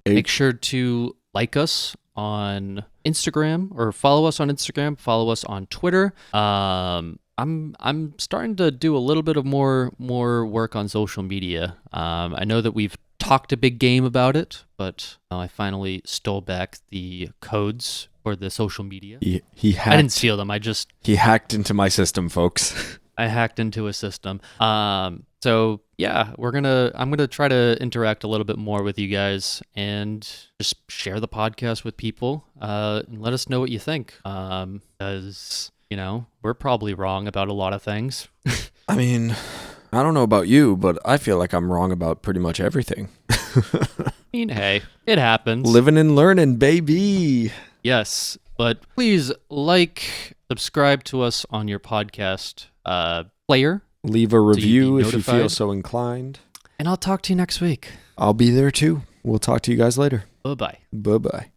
Make sure to like us on Instagram, or follow us on Instagram, follow us on Twitter. I'm starting to do a little bit of more work on social media. I know that we've talked a big game about it, but I finally stole back the codes for the social media. He hacked. I didn't steal them. He hacked into my system, folks. I hacked into a system. So yeah, I'm gonna try to interact a little bit more with you guys and just share the podcast with people, and let us know what you think. Because we're probably wrong about a lot of things. I mean, I don't know about you, but I feel like I'm wrong about pretty much everything. I mean, hey, it happens. Living and learning, baby. Yes, but please subscribe to us on your podcast player. Leave a review if you feel so inclined. And I'll talk to you next week. I'll be there too. We'll talk to you guys later. Bye-bye. Bye-bye.